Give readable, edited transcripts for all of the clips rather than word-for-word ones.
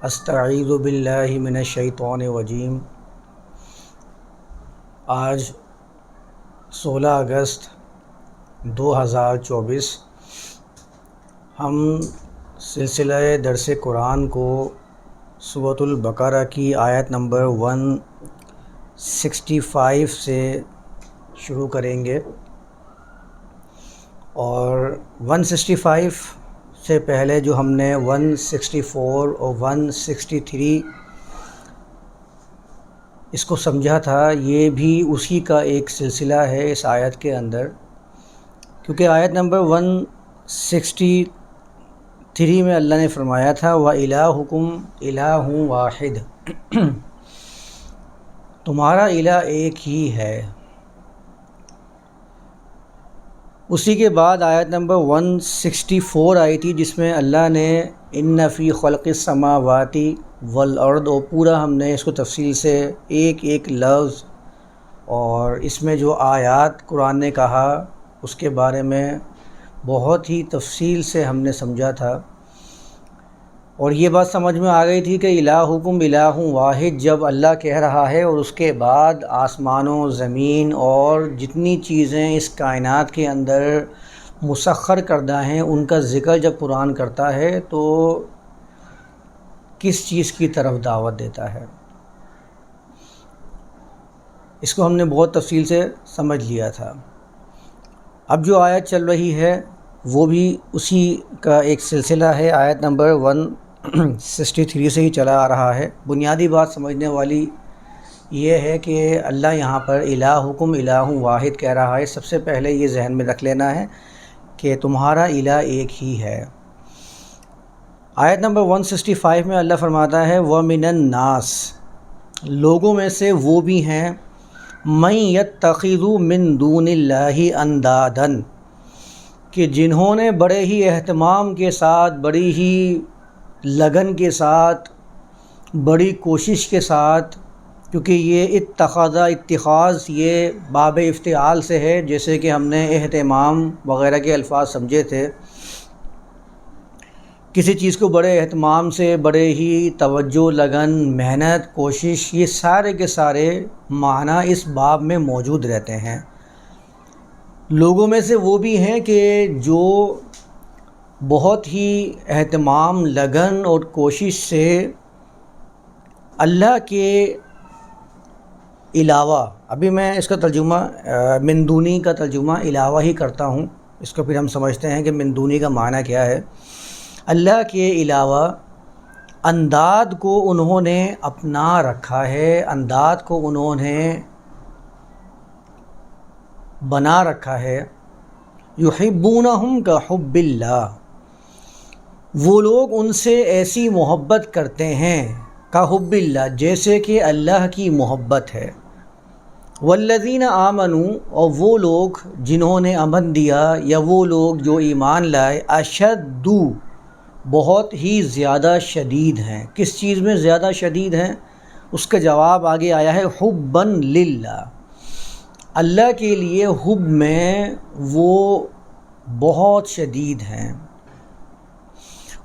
استعیذ باللہ من الشیطان الرجیم۔ آج 16 اگست 2024 ہم سلسلہ درس قرآن کو سورۃ البقرہ کی آیت نمبر 165 سے شروع کریں گے، اور 165 سے پہلے جو ہم نے 164 اور 163 اس کو سمجھا تھا، یہ بھی اسی کا ایک سلسلہ ہے اس آیت کے اندر، کیونکہ آیت نمبر 163 میں اللہ نے فرمایا تھا وَإِلَٰهُكُمْ إِلَٰهٌ وَاحِدٌ، تمہارا الہ ایک ہی ہے۔ اسی کے بعد آیت نمبر 164 آئی تھی، جس میں اللہ نے اِنَّ فِي خَلْقِ السَّمَاوَاتِ وَالْأَرْضِ، اور پورا ہم نے اس کو تفصیل سے ایک ایک لفظ اور اس میں جو آیات قرآن نے کہا اس کے بارے میں بہت ہی تفصیل سے ہم نے سمجھا تھا، اور یہ بات سمجھ میں آ گئی تھی کہ الہکم الہ واحد جب اللہ کہہ رہا ہے، اور اس کے بعد آسمانوں، زمین اور جتنی چیزیں اس کائنات کے اندر مسخر کردہ ہیں ان کا ذکر جب قرآن کرتا ہے تو کس چیز کی طرف دعوت دیتا ہے، اس کو ہم نے بہت تفصیل سے سمجھ لیا تھا۔ اب جو آیت چل رہی ہے وہ بھی اسی کا ایک سلسلہ ہے، آیت نمبر 163 سے ہی چلا آ رہا ہے۔ بنیادی بات سمجھنے والی یہ ہے کہ اللہ یہاں پر الہکم الہ واحد کہہ رہا ہے، سب سے پہلے یہ ذہن میں رکھ لینا ہے کہ تمہارا الہ ایک ہی ہے۔ آیت نمبر 165 میں اللہ فرماتا ہے وَمِنَ النَّاسِ، لوگوں میں سے وہ بھی ہیں مَن يَتَّخِذُ مِن دُونِ اللَّهِ أَندَادًا، کہ جنہوں نے بڑے ہی اہتمام کے ساتھ، بڑی ہی لگن کے ساتھ، بڑی کوشش کے ساتھ، کیونکہ یہ اتخاذ یہ باب افتعال سے ہے، جیسے کہ ہم نے اہتمام وغیرہ کے الفاظ سمجھے تھے، کسی چیز کو بڑے اہتمام سے، بڑے ہی توجہ، لگن، محنت، کوشش، یہ سارے کے سارے معنی اس باب میں موجود رہتے ہیں۔ لوگوں میں سے وہ بھی ہیں کہ جو بہت ہی اہتمام، لگن اور کوشش سے اللہ کے علاوہ، ابھی میں اس کا ترجمہ من دونی کا ترجمہ علاوہ ہی کرتا ہوں، اس کو پھر ہم سمجھتے ہیں کہ من دونی کا معنی کیا ہے۔ اللہ کے علاوہ انداد کو انہوں نے اپنا رکھا ہے، انداد کو انہوں نے بنا رکھا ہے۔ یحبونہم کحب اللہ، وہ لوگ ان سے ایسی محبت کرتے ہیں کحب اللہ، جیسے کہ اللہ کی محبت ہے۔ والذین آمنوا، اور وہ لوگ جنہوں نے امن دیا یا وہ لوگ جو ایمان لائے، اشد، بہت ہی زیادہ شدید ہیں۔ کس چیز میں زیادہ شدید ہیں؟ اس کا جواب آگے آیا ہے حباً للہ، اللہ کے لیے حب میں وہ بہت شدید ہیں۔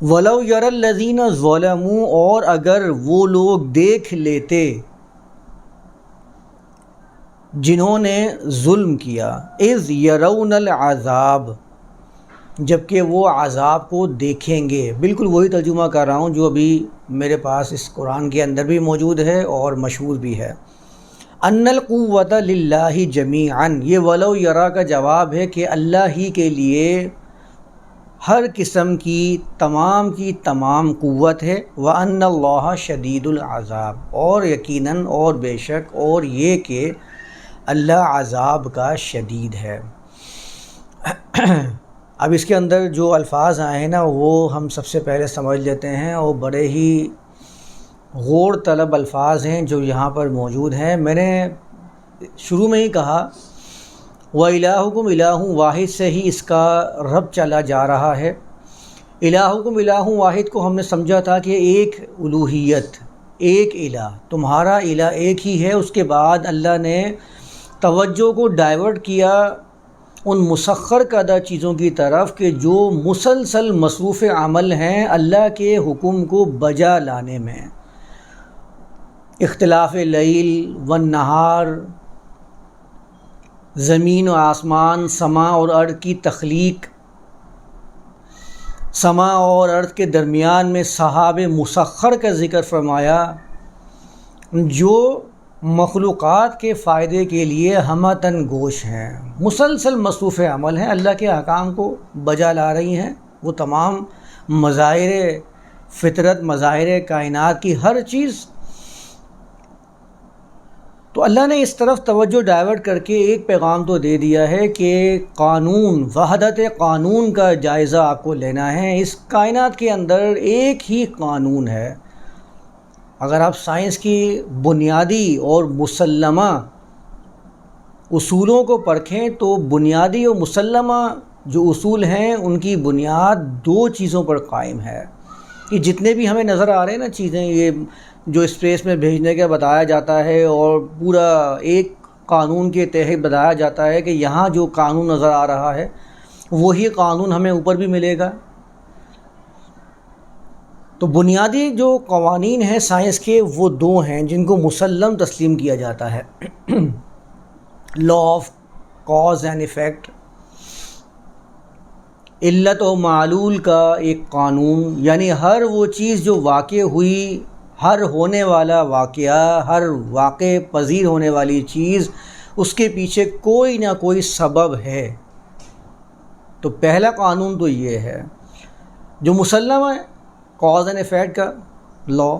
وَلَوْ يَرَى الَّذِينَ ظَلَمُوا، اور اگر وہ لوگ دیکھ لیتے جنہوں نے ظلم کیا، اِذْ يَرَوْنَ الْعَذَابَ، جبکہ وہ عذاب کو دیکھیں گے۔ بالکل وہی ترجمہ کر رہا ہوں جو ابھی میرے پاس اس قرآن کے اندر بھی موجود ہے اور مشہور بھی ہے۔ ان القوۃ للہ جمیعا، یہ ولو یرا کا جواب ہے کہ اللہ ہی کے لیے ہر قسم کی تمام قوت ہے۔ وان اللہ شدید العذاب، اور یقیناً اور بے شک اور یہ کہ اللہ عذاب کا شدید ہے۔ اب اس کے اندر جو الفاظ آئے ہیں نا وہ ہم سب سے پہلے سمجھ لیتے ہیں، اور بڑے ہی غور طلب الفاظ ہیں جو یہاں پر موجود ہیں۔ میں نے شروع میں ہی کہا وَإِلَٰهُكُمْ إِلَٰهٌ واحد سے ہی اس کا رب چلا جا رہا ہے۔ الہکم الہ واحد کو ہم نے سمجھا تھا کہ ایک الوہیت، ایک الہ، تمہارا الہ ایک ہی ہے۔ اس کے بعد اللہ نے توجہ کو ڈائیورٹ کیا ان مسخر کردہ چیزوں کی طرف کہ جو مسلسل مصروف عمل ہیں اللہ کے حکم کو بجا لانے میں. اختلاف لیل و نہار، زمین و آسمان، سماء اور ارض کی تخلیق، سماء اور ارض کے درمیان میں سحاب مسخر کا ذکر فرمایا، جو مخلوقات کے فائدے کے لیے ہمتن گوش ہیں، مسلسل مصروف عمل ہیں، اللہ کے احکام کو بجا لا رہی ہیں. وہ تمام مظاہر فطرت، مظاہر کائنات کی ہر چیز. تو اللہ نے اس طرف توجہ ڈائیورٹ کر کے ایک پیغام تو دے دیا ہے کہ قانون، وحدت قانون کا جائزہ آپ کو لینا ہے. اس کائنات کے اندر ایک ہی قانون ہے. اگر آپ سائنس کی بنیادی اور مسلمہ اصولوں کو پرکھیں تو بنیادی اور مسلمہ جو اصول ہیں ان کی بنیاد دو چیزوں پر قائم ہے. یہ جتنے بھی ہمیں نظر آ رہے ہیں نا چیزیں، یہ جو اسپیس میں بھیجنے کا بتایا جاتا ہے اور پورا ایک قانون کے تحت بتایا جاتا ہے کہ یہاں جو قانون نظر آ رہا ہے وہی قانون ہمیں اوپر بھی ملے گا. تو بنیادی جو قوانین ہیں سائنس کے وہ دو ہیں جن کو مسلم تسلیم کیا جاتا ہے. Law of cause and effect, علت و معلول کا ایک قانون، یعنی ہر وہ چیز جو واقع ہوئی، ہر ہونے والا واقعہ، ہر واقع پذیر ہونے والی چیز، اس کے پیچھے کوئی نہ کوئی سبب ہے. تو پہلا قانون تو یہ ہے جو مسلم ہے، کاز اینڈ ایفیکٹ کا لا.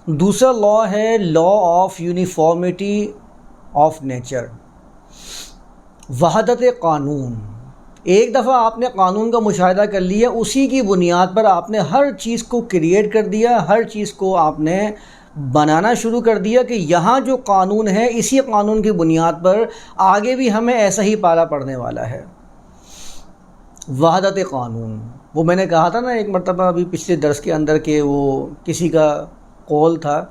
دوسرا لا ہے law of uniformity of nature, وحدت قانون. ایک دفعہ آپ نے قانون کا مشاہدہ کر لیا، اسی کی بنیاد پر آپ نے ہر چیز کو کریٹ کر دیا، ہر چیز کو آپ نے بنانا شروع کر دیا کہ یہاں جو قانون ہے اسی قانون کی بنیاد پر آگے بھی ہمیں ایسا ہی پالا پڑنے والا ہے. وحدت قانون، وہ میں نے کہا تھا نا ایک مرتبہ ابھی پچھلے درس کے اندر کہ وہ کسی کا قول تھا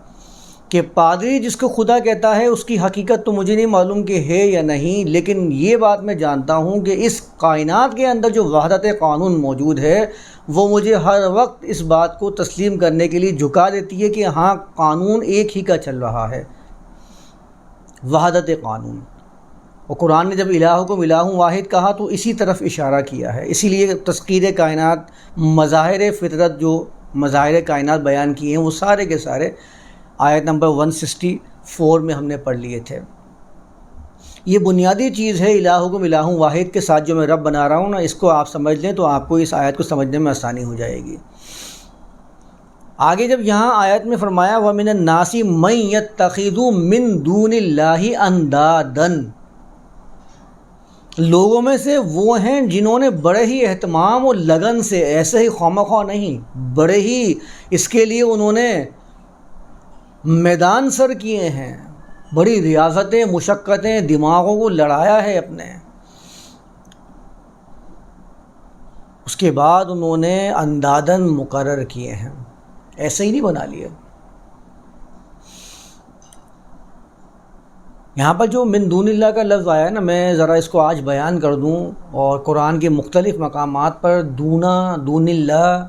کہ پادری جس کو خدا کہتا ہے اس کی حقیقت تو مجھے نہیں معلوم کہ ہے یا نہیں، لیکن یہ بات میں جانتا ہوں کہ اس کائنات کے اندر جو وحدت قانون موجود ہے وہ مجھے ہر وقت اس بات کو تسلیم کرنے کے لیے جھکا دیتی ہے کہ ہاں قانون ایک ہی کا چل رہا ہے، وحدت قانون. اور قرآن نے جب الہکم الہ واحد کہا تو اسی طرف اشارہ کیا ہے. اسی لیے تذکیر کائنات، مظاہر فطرت، جو مظاہر کائنات بیان کیے ہیں وہ سارے کے سارے آیت نمبر 164 میں ہم نے پڑھ لیے تھے. یہ بنیادی چیز ہے الہکم الہ واحد کے ساتھ جو میں رب بنا رہا ہوں نا، اس کو آپ سمجھ لیں تو آپ کو اس آیت کو سمجھنے میں آسانی ہو جائے گی. آگے جب یہاں آیت میں فرمایا وَمِنَ النَّاسِ مَن يَتَّخِذُ مِن دُونِ اللَّهِ أَندَادًا، لوگوں میں سے وہ ہیں جنہوں نے بڑے ہی اہتمام اور لگن سے، ایسے ہی خواہ نہیں، بڑے ہی اس کے لیے انہوں نے میدان سر کیے ہیں، بڑی ریاضتیں، مشقتیں، دماغوں کو لڑایا ہے اپنے. اس کے بعد انہوں نے اندادن مقرر کیے ہیں، ایسے ہی نہیں بنا لیے. یہاں پر جو من دون اللہ کا لفظ آیا ہے نا، میں ذرا اس کو آج بیان کر دوں. اور قرآن کے مختلف مقامات پر دون اللہ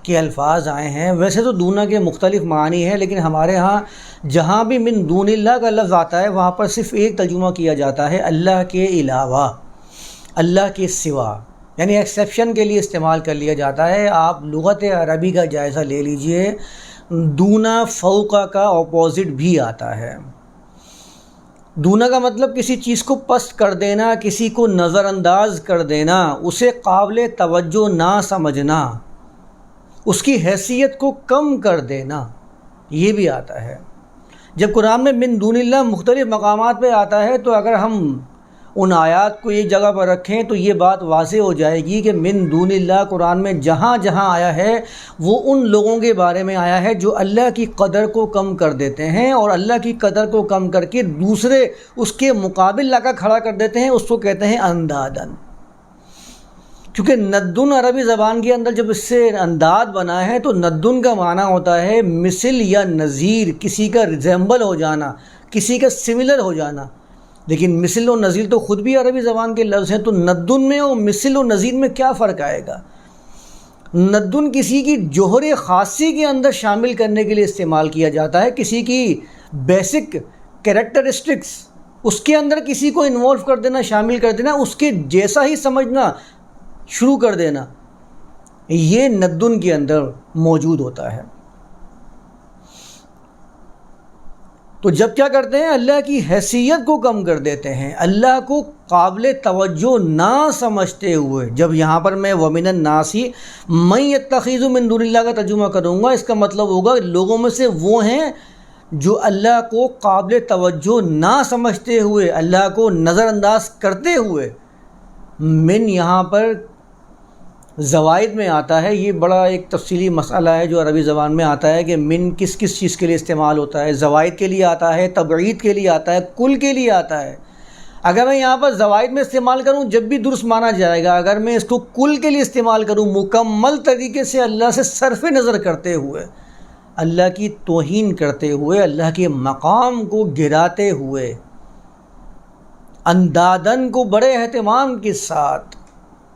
کے الفاظ آئے ہیں. ویسے تو دونا کے مختلف معنی ہیں، لیکن ہمارے ہاں جہاں بھی من دون اللہ کا لفظ آتا ہے وہاں پر صرف ایک ترجمہ کیا جاتا ہے، اللہ کے علاوہ، اللہ کے سوا، یعنی ایکسیپشن کے لیے استعمال کر لیا جاتا ہے. آپ لغت عربی کا جائزہ لے لیجئے، دونا فوقہ کا اپوزٹ بھی آتا ہے. دونا کا مطلب کسی چیز کو پست کر دینا، کسی کو نظر انداز کر دینا، اسے قابل توجہ نہ سمجھنا، اس کی حیثیت کو کم کر دینا، یہ بھی آتا ہے. جب قرآن میں من دون اللہ مختلف مقامات پہ آتا ہے تو اگر ہم ان آیات کو ایک جگہ پر رکھیں تو یہ بات واضح ہو جائے گی کہ من دون اللہ قرآن میں جہاں جہاں آیا ہے وہ ان لوگوں کے بارے میں آیا ہے جو اللہ کی قدر کو کم کر دیتے ہیں، اور اللہ کی قدر کو کم کر کے دوسرے اس کے مقابل لا کر کھڑا کر دیتے ہیں. اس کو کہتے ہیں اندادن. کیونکہ ندن عربی زبان کے اندر جب اس سے انداد بنا ہے تو ندن کا معنی ہوتا ہے مثل یا نظیر، کسی کا ریزیمبل ہو جانا، کسی کا سملر ہو جانا. لیکن مثل و نظیر تو خود بھی عربی زبان کے لفظ ہیں، تو ندن میں اور مثل و نظیر میں کیا فرق آئے گا؟ ندن کسی کی جوہر خاصی کے اندر شامل کرنے کے لیے استعمال کیا جاتا ہے، کسی کی بیسک کریکٹرسٹکس اس کے اندر کسی کو انوالو کر دینا، شامل کر دینا، اس کے جیسا ہی سمجھنا شروع کر دینا، یہ ندن کے اندر موجود ہوتا ہے۔ تو جب کیا کرتے ہیں؟ اللہ کی حیثیت کو کم کر دیتے ہیں، اللہ کو قابل توجہ نہ سمجھتے ہوئے۔ جب یہاں پر میں وَمِنَ النَّاسِ مَن يَتَّخِذُ مِن دُونِ اللَّهِ کا ترجمہ کروں گا، اس کا مطلب ہوگا لوگوں میں سے وہ ہیں جو اللہ کو قابل توجہ نہ سمجھتے ہوئے، اللہ کو نظر انداز کرتے ہوئے۔ من یہاں پر زوائد میں آتا ہے، یہ بڑا ایک تفصیلی مسئلہ ہے جو عربی زبان میں آتا ہے کہ من کس کس چیز کے لیے استعمال ہوتا ہے۔ زوائد کے لیے آتا ہے، تبعید کے لیے آتا ہے، کل کے لیے آتا ہے۔ اگر میں یہاں پر زوائد میں استعمال کروں جب بھی درست مانا جائے گا، اگر میں اس کو کل کے لیے استعمال کروں مکمل طریقے سے اللہ سے صرف نظر کرتے ہوئے، اللہ کی توہین کرتے ہوئے، اللہ کے مقام کو گراتے ہوئے، اندادن کو بڑے اہتمام کے ساتھ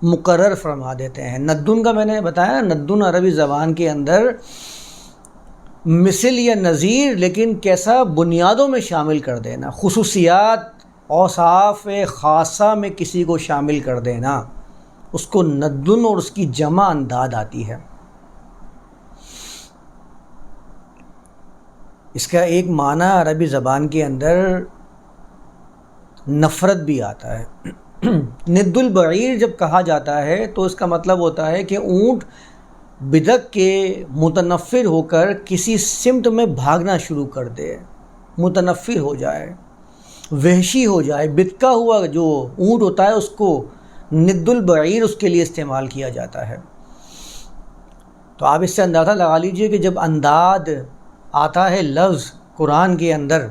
مقرر فرما دیتے ہیں۔ ندن کا میں نے بتایا، ندن عربی زبان کے اندر مثل یا نظیر، لیکن کیسا؟ بنیادوں میں شامل کر دینا، خصوصیات اوصاف خاصہ میں کسی کو شامل کر دینا، اس کو ندن اور اس کی جمع انداد آتی ہے۔ اس کا ایک معنی عربی زبان کے اندر نفرت بھی آتا ہے۔ ند البعیر جب کہا جاتا ہے تو اس کا مطلب ہوتا ہے کہ اونٹ بدک کے متنفر ہو کر کسی سمت میں بھاگنا شروع کر دے، متنفر ہو جائے، وحشی ہو جائے۔ بدکا ہوا جو اونٹ ہوتا ہے اس کو ند البعیر اس کے لیے استعمال کیا جاتا ہے۔ تو آپ اس سے اندازہ لگا لیجئے کہ جب انداد آتا ہے لفظ قرآن کے اندر،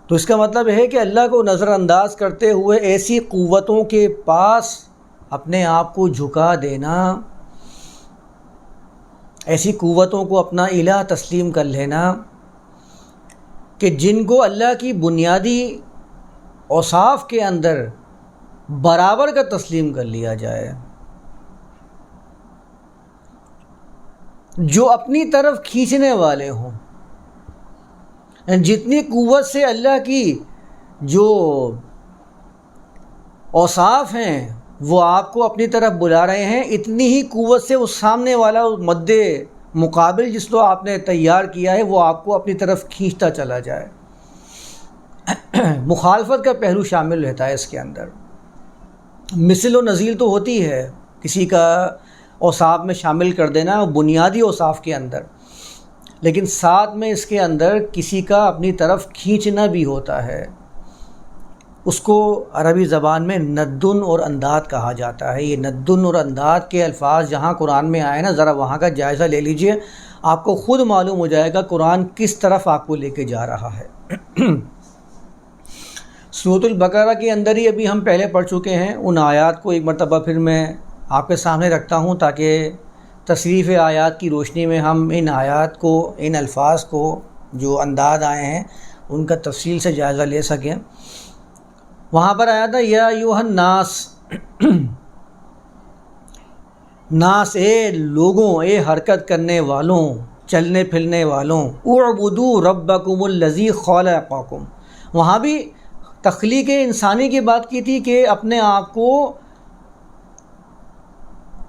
تو اس کا مطلب ہے کہ اللہ کو نظر انداز کرتے ہوئے ایسی قوتوں کے پاس اپنے آپ کو جھکا دینا، ایسی قوتوں کو اپنا الہ تسلیم کر لینا کہ جن کو اللہ کی بنیادی اوصاف کے اندر برابر کا تسلیم کر لیا جائے، جو اپنی طرف کھینچنے والے ہوں۔ جتنی قوت سے اللہ کی جو اوصاف ہیں وہ آپ کو اپنی طرف بلا رہے ہیں، اتنی ہی قوت سے وہ سامنے والا مد مقابل جس کو آپ نے تیار کیا ہے وہ آپ کو اپنی طرف کھینچتا چلا جائے۔ مخالفت کا پہلو شامل رہتا ہے اس کے اندر۔ مثل و نظیر تو ہوتی ہے، کسی کا اوصاف میں شامل کر دینا بنیادی اوصاف کے اندر، لیکن ساتھ میں اس کے اندر کسی کا اپنی طرف کھینچنا بھی ہوتا ہے۔ اس کو عربی زبان میں ندن اور انداد کہا جاتا ہے۔ یہ ندن اور انداد کے الفاظ جہاں قرآن میں آئے نا، ذرا وہاں کا جائزہ لے لیجئے، آپ کو خود معلوم ہو جائے گا قرآن کس طرف آپ کو لے کے جا رہا ہے۔ سورۃ البقرہ کے اندر ہی ابھی ہم پہلے پڑھ چکے ہیں، ان آیات کو ایک مرتبہ پھر میں آپ کے سامنے رکھتا ہوں تاکہ تصریف آیات کی روشنی میں ہم ان آیات کو، ان الفاظ کو جو انداز آئے ہیں ان کا تفصیل سے جائزہ لے سکیں۔ وہاں پر آیا تھا یا ایھا الناس، ناس اے لوگوں، اے حرکت کرنے والوں، چلنے پھرنے والوں، اعبدوا ربکم الذی خلقکم۔ وہاں بھی تخلیق انسانی کی بات کی تھی کہ اپنے آپ کو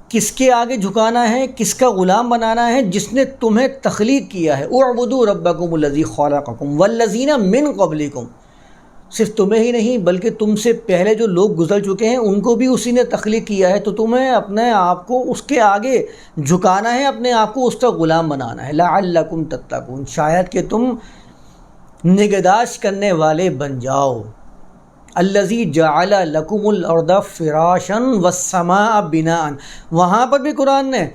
کس کے آگے جھکانا ہے، کس کا غلام بنانا ہے؟ جس نے تمہیں تخلیق کیا ہے۔ اعبدوا ربکم الذی خلقکم والذین من قبلکم، صرف تمہیں ہی نہیں بلکہ تم سے پہلے جو لوگ گزر چکے ہیں ان کو بھی اسی نے تخلیق کیا ہے، تو تمہیں اپنے آپ کو اس کے آگے جھکانا ہے، اپنے آپ کو اس کا غلام بنانا ہے۔ لعلکم تتقون، شاید کہ تم نگہداشت کرنے والے بن جاؤ۔ الذی جعل لکم الارض فراشا والسماء بناء، وہاں پر بھی قرآن نے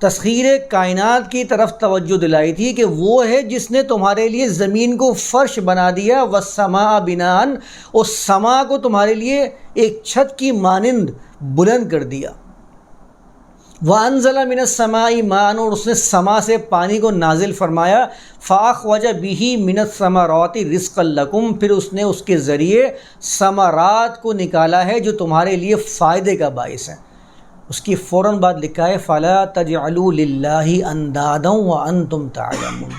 تسخیر کائنات کی طرف توجہ دلائی تھی کہ وہ ہے جس نے تمہارے لیے زمین کو فرش بنا دیا، والسماء بناء، اور سما کو تمہارے لیے ایک چھت کی مانند بلند کر دیا۔ وَأَنزَلَ مِنَ السَّمَاءِ مَاءً، اور اس نے سما سے پانی کو نازل فرمایا، فَأَخْرَجَ بِهِ مِنَ الثَّمَرَاتِ رِزْقًا لَكُمْ، پھر اس نے اس کے ذریعے ثمرات کو نکالا ہے جو تمہارے لیے فائدے کا باعث ہے۔ اس کی فوراً بعد لکھا ہے فَلَا تَجْعَلُوا لِلَّهِ أَنْدَادًا وَأَنْتُمْ تَعْلَمُونَ،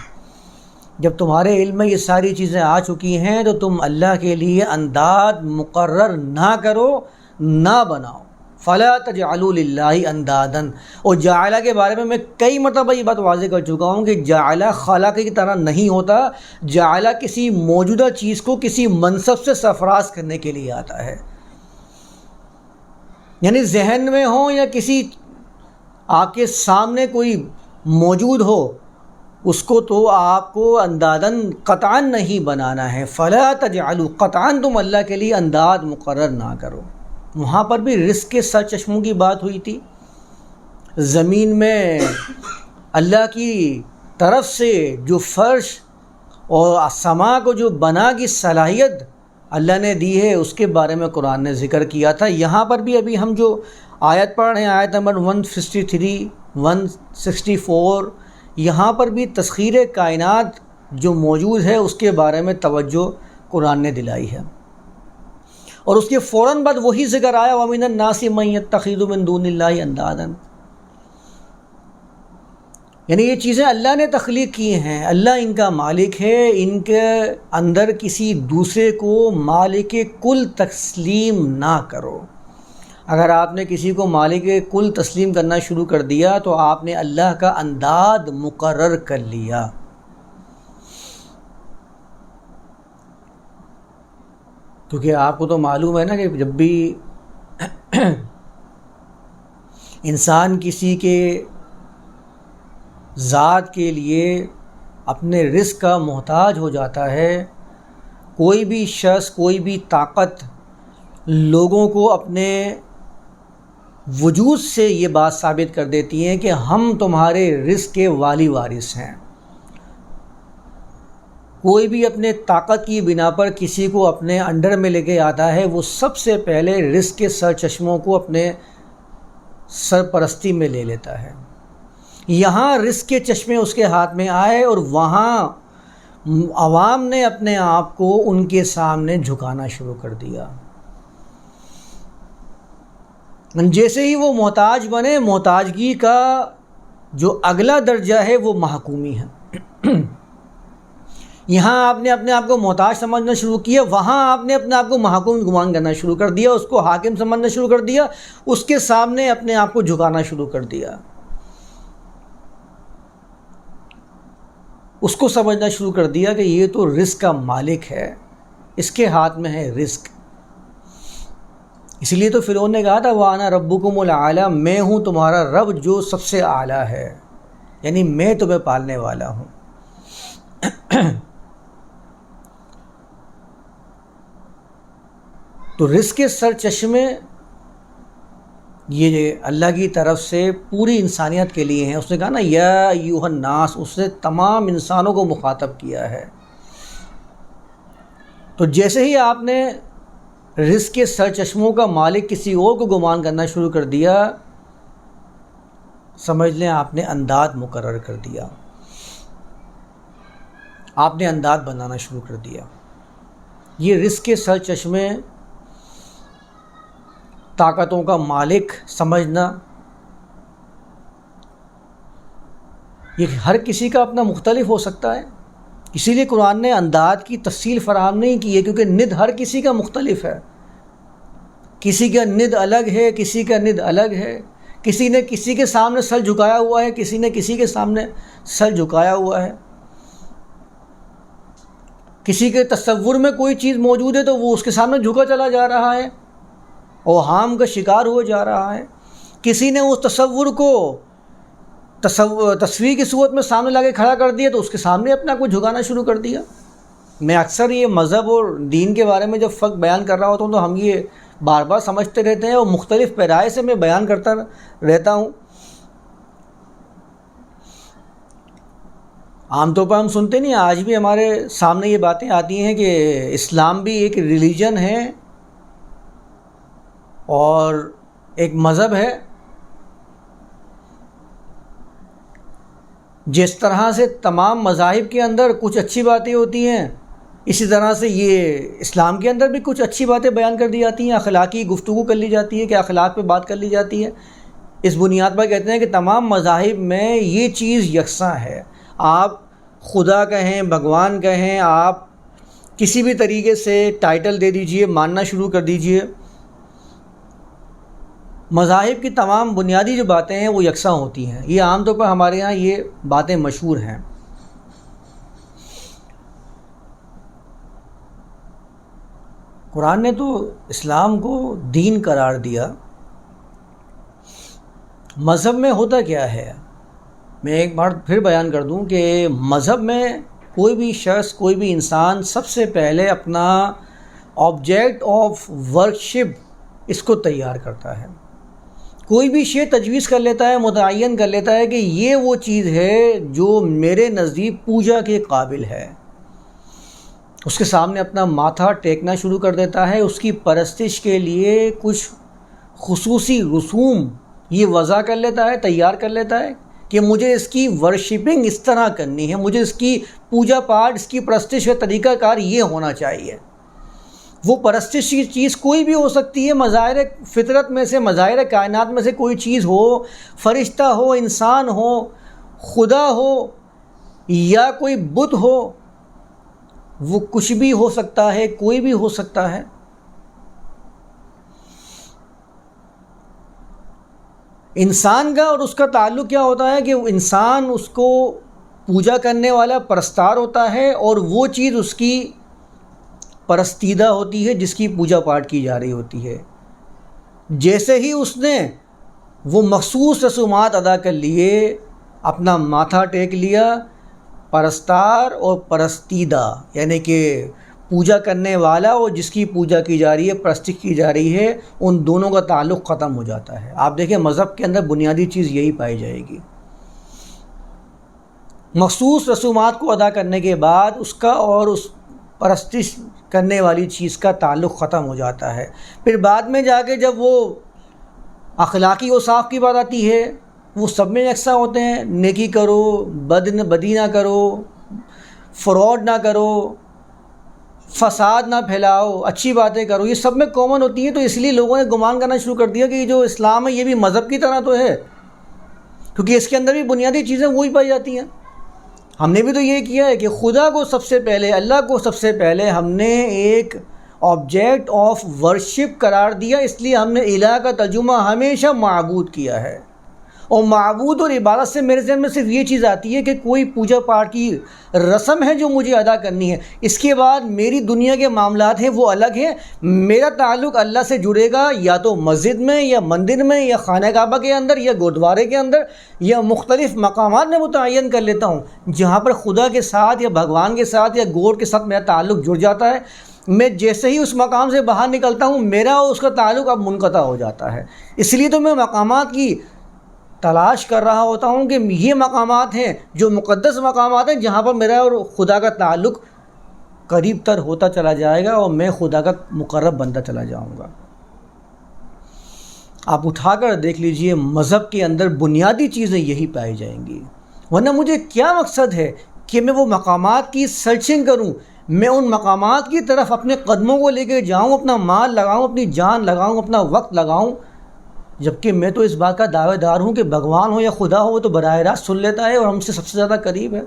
جب تمہارے علم میں یہ ساری چیزیں آ چکی ہیں تو تم اللہ کے لیے انداد مقرر نہ کرو، نہ بناؤ۔ فَلَا تَجْعَلُوا لِلَّهِ أَنْدَادًا، اور جعلہ کے بارے میں کئی مرتبہ یہ بات واضح کر چکا ہوں کہ جعلہ خالق کی طرح نہیں ہوتا، جعلہ کسی موجودہ چیز کو کسی منصب سے سرفراز کرنے کے لیے آتا ہے، یعنی ذہن میں ہو یا کسی آپ کے سامنے کوئی موجود ہو، اس کو تو آپ کو انداداً قطعاً نہیں بنانا ہے۔ فَلَا تَجْعَلُوا، قطعاً تم اللہ کے لیے انداد مقرر نہ کرو۔ وہاں پر بھی رزق کے سرچشموں کی بات ہوئی تھی۔ زمین میں اللہ کی طرف سے جو فرش اور سما کو جو بنا کی صلاحیت اللہ نے دی ہے، اس کے بارے میں قرآن نے ذکر کیا تھا۔ یہاں پر بھی ابھی ہم جو آیت پڑھ رہے ہیں، آیت نمبر 163 164، یہاں پر بھی تسخیر کائنات جو موجود ہے اس کے بارے میں توجہ قرآن نے دلائی ہے، اور اس کے فوراً بعد وہی ذکر آیا وَمِنَ النَّاسِ مَن يَتَّخِذُ مِن دُونِ اللَّهِ أَنْدَادًا، یعنی یہ چیزیں اللہ نے تخلیق کی ہیں، اللہ ان کا مالک ہے، ان کے اندر کسی دوسرے کو مالک کل تسلیم نہ کرو۔ اگر آپ نے کسی کو مالک کل تسلیم کرنا شروع کر دیا تو آپ نے اللہ کا انداد مقرر کر لیا۔ کیونکہ آپ کو تو معلوم ہے نا کہ جب بھی انسان کسی کے ذات کے لیے اپنے رزق کا محتاج ہو جاتا ہے، کوئی بھی شخص، کوئی بھی طاقت لوگوں کو اپنے وجود سے یہ بات ثابت کر دیتی ہیں کہ ہم تمہارے رزق کے والی وارث ہیں۔ کوئی بھی اپنے طاقت کی بنا پر کسی کو اپنے انڈر میں لے کے آتا ہے، وہ سب سے پہلے رزق کے سرچشموں کو اپنے سرپرستی میں لے لیتا ہے۔ یہاں رزق کے چشمے اس کے ہاتھ میں آئے اور وہاں عوام نے اپنے آپ کو ان کے سامنے جھکانا شروع کر دیا۔ جیسے ہی وہ محتاج بنے، محتاجگی کا جو اگلا درجہ ہے وہ محکومی ہے۔ یہاں آپ نے اپنے آپ کو محتاج سمجھنا شروع کیا، وہاں آپ نے اپنے آپ کو محکوم گمان کرنا شروع کر دیا، اس کو حاکم سمجھنا شروع کر دیا، اس کے سامنے اپنے آپ کو جھکانا شروع کر دیا، اس کو سمجھنا شروع کر دیا کہ یہ تو رزق کا مالک ہے، اس کے ہاتھ میں ہے رزق۔ اس لیے تو فرعون نے کہا تھا وَأَنَا رَبُّكُمُ الْأَعْلَىٰ، میں ہوں تمہارا رب جو سب سے اعلیٰ ہے، یعنی میں تمہیں پالنے والا ہوں۔ تو رزق کے سر چشمے یہ اللہ کی طرف سے پوری انسانیت کے لیے ہیں۔ اس نے کہا نا یا ایھا الناس، اس نے تمام انسانوں کو مخاطب کیا ہے۔ تو جیسے ہی آپ نے رزق کے سر چشموں کا مالک کسی اور کو گمان کرنا شروع کر دیا، سمجھ لیں آپ نے انداد مقرر کر دیا، آپ نے انداد بنانا شروع کر دیا۔ یہ رزق کے سر چشمے، طاقتوں کا مالک سمجھنا، یہ ہر کسی کا اپنا مختلف ہو سکتا ہے۔ اسی لیے قرآن نے انداد کی تفصیل فراہم نہیں کی ہے، کیونکہ ند ہر کسی کا مختلف ہے، کسی کا ند الگ ہے، کسی کا ند الگ ہے، کسی نے کسی کے سامنے سر جھکایا ہوا ہے، کسی نے کسی کے سامنے سر جھکایا ہوا ہے۔ کسی کے تصور میں کوئی چیز موجود ہے تو وہ اس کے سامنے جھکا چلا جا رہا ہے، اوہام کا شکار ہو جا رہا ہے۔ کسی نے اس تصور کو تصویر کی صورت میں سامنے لا کے کھڑا کر دیا تو اس کے سامنے اپنا کو جھکانا شروع کر دیا۔ میں اکثر یہ مذہب اور دین کے بارے میں جب فرق بیان کر رہا ہوتا ہوں تو ہم یہ بار بار سمجھتے رہتے ہیں اور مختلف پیرائے سے میں بیان کرتا رہتا ہوں۔ عام طور پر ہم سنتے نہیں، آج بھی ہمارے سامنے یہ باتیں آتی ہیں کہ اسلام بھی ایک ریلیجن ہے اور ایک مذہب ہے، جس طرح سے تمام مذاہب کے اندر کچھ اچھی باتیں ہوتی ہیں، اسی طرح سے یہ اسلام کے اندر بھی کچھ اچھی باتیں بیان کر دی جاتی ہیں، اخلاقی گفتگو کر لی جاتی ہے کہ اخلاق پہ بات کر لی جاتی ہے۔ اس بنیاد پر کہتے ہیں کہ تمام مذاہب میں یہ چیز یکساں ہے۔ آپ خدا کہیں، بھگوان کہیں، آپ کسی بھی طریقے سے ٹائٹل دے دیجئے، ماننا شروع کر دیجئے، مذاہب کی تمام بنیادی جو باتیں ہیں وہ یکساں ہوتی ہیں۔ یہ عام طور پر ہمارے یہاں یہ باتیں مشہور ہیں۔ قرآن نے تو اسلام کو دین قرار دیا۔ مذہب میں ہوتا کیا ہے، میں ایک بار پھر بیان کر دوں کہ مذہب میں کوئی بھی شخص، کوئی بھی انسان سب سے پہلے اپنا آبجیکٹ آف ورشپ اس کو تیار کرتا ہے۔ کوئی بھی شے تجویز کر لیتا ہے، متعین کر لیتا ہے کہ یہ وہ چیز ہے جو میرے نزدیک پوجا کے قابل ہے۔ اس کے سامنے اپنا ماتھا ٹیکنا شروع کر دیتا ہے، اس کی پرستش کے لیے کچھ خصوصی رسوم یہ وضع کر لیتا ہے، تیار کر لیتا ہے کہ مجھے اس کی ورشپنگ اس طرح کرنی ہے، مجھے اس کی پوجا پاٹ، اس کی پرستش کا طریقہ کار یہ ہونا چاہیے۔ وہ پرستش کی چیز کوئی بھی ہو سکتی ہے، مظاہر فطرت میں سے، مظاہر کائنات میں سے کوئی چیز ہو، فرشتہ ہو، انسان ہو، خدا ہو یا کوئی بت ہو، وہ کچھ بھی ہو سکتا ہے، کوئی بھی ہو سکتا ہے۔ انسان کا اور اس کا تعلق کیا ہوتا ہے کہ انسان اس کو پوجا کرنے والا پرستار ہوتا ہے، اور وہ چیز اس کی پرستیدہ ہوتی ہے جس کی پوجا پاٹ کی جا رہی ہوتی ہے۔ جیسے ہی اس نے وہ مخصوص رسومات ادا کر لیے، اپنا ماتھا ٹیک لیا، پرستار اور پرستیدہ یعنی کہ پوجا کرنے والا اور جس کی پوجا کی جا رہی ہے، پرستش کی جا رہی ہے، ان دونوں کا تعلق ختم ہو جاتا ہے۔ آپ دیکھیں مذہب کے اندر بنیادی چیز یہی پائی جائے گی۔ مخصوص رسومات کو ادا کرنے کے بعد اس کا اور اس پرستش کرنے والی چیز کا تعلق ختم ہو جاتا ہے۔ پھر بعد میں جا کے جب وہ اخلاقی اوصاف کی بات آتی ہے، وہ سب میں یکساں ہوتے ہیں۔ نیکی کرو، بدی نہ کرو، فراڈ نہ کرو، فساد نہ پھیلاؤ، اچھی باتیں کرو، یہ سب میں کامن ہوتی ہیں۔ تو اس لیے لوگوں نے گمان کرنا شروع کر دیا کہ یہ جو اسلام ہے یہ بھی مذہب کی طرح تو ہے، کیونکہ اس کے اندر بھی بنیادی چیزیں وہی پائی جاتی ہیں۔ ہم نے بھی تو یہ کیا ہے کہ خدا کو سب سے پہلے، اللہ کو سب سے پہلے ہم نے ایک آبجیکٹ آف ورشپ قرار دیا، اس لیے ہم نے الہ کا ترجمہ ہمیشہ معبود کیا ہے۔ اور معبود اور عبادت سے میرے ذہن میں صرف یہ چیز آتی ہے کہ کوئی پوجا پاٹ کی رسم ہے جو مجھے ادا کرنی ہے، اس کے بعد میری دنیا کے معاملات ہیں وہ الگ ہیں۔ میرا تعلق اللہ سے جڑے گا یا تو مسجد میں یا مندر میں یا خانہ کعبہ کے اندر یا گردوارے کے اندر یا مختلف مقامات میں متعین کر لیتا ہوں، جہاں پر خدا کے ساتھ یا بھگوان کے ساتھ یا گوڈ کے ساتھ میرا تعلق جڑ جاتا ہے۔ میں جیسے ہی اس مقام سے باہر نکلتا ہوں، میرا اور اس کا تعلق اب منقطع ہو جاتا ہے۔ اس لیے تو میں مقامات کی تلاش کر رہا ہوتا ہوں کہ یہ مقامات ہیں جو مقدس مقامات ہیں جہاں پر میرا اور خدا کا تعلق قریب تر ہوتا چلا جائے گا اور میں خدا کا مقرب بنتا چلا جاؤں گا۔ آپ اٹھا کر دیکھ لیجئے مذہب کے اندر بنیادی چیزیں یہی پائی جائیں گی، ورنہ مجھے کیا مقصد ہے کہ میں وہ مقامات کی سرچنگ کروں، میں ان مقامات کی طرف اپنے قدموں کو لے کے جاؤں، اپنا مال لگاؤں، اپنی جان لگاؤں، اپنا وقت لگاؤں، جبکہ میں تو اس بات کا دعوے دار ہوں کہ بھگوان ہو یا خدا ہو وہ تو براہ راست سن لیتا ہے اور ہم سے سب سے زیادہ قریب ہے۔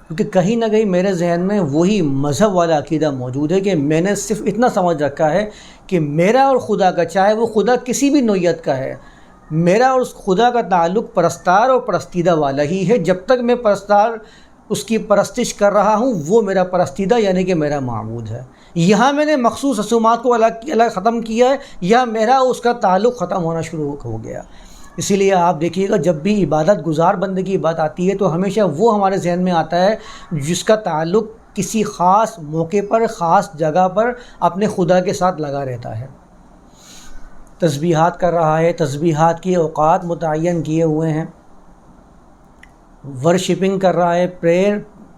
کیونکہ کہیں نہ کہیں میرے ذہن میں وہی مذہب والا عقیدہ موجود ہے کہ میں نے صرف اتنا سمجھ رکھا ہے کہ میرا اور خدا کا، چاہے وہ خدا کسی بھی نوعیت کا ہے، میرا اور اس خدا کا تعلق پرستار اور پرستیدہ والا ہی ہے۔ جب تک میں پرستار اس کی پرستش کر رہا ہوں وہ میرا پرستیدہ یعنی کہ میرا معبود ہے۔ یہاں میں نے مخصوص رسومات کو الگ ختم کیا ہے، یا میرا اس کا تعلق ختم ہونا شروع ہو گیا۔ اسی لیے آپ دیکھیے گا جب بھی عبادت گزار بندے کی بات آتی ہے تو ہمیشہ وہ ہمارے ذہن میں آتا ہے جس کا تعلق کسی خاص موقع پر، خاص جگہ پر اپنے خدا کے ساتھ لگا رہتا ہے۔ تسبیحات کر رہا ہے، تسبیحات کے اوقات متعین کیے ہوئے ہیں، ورشپنگ کر رہا ہے،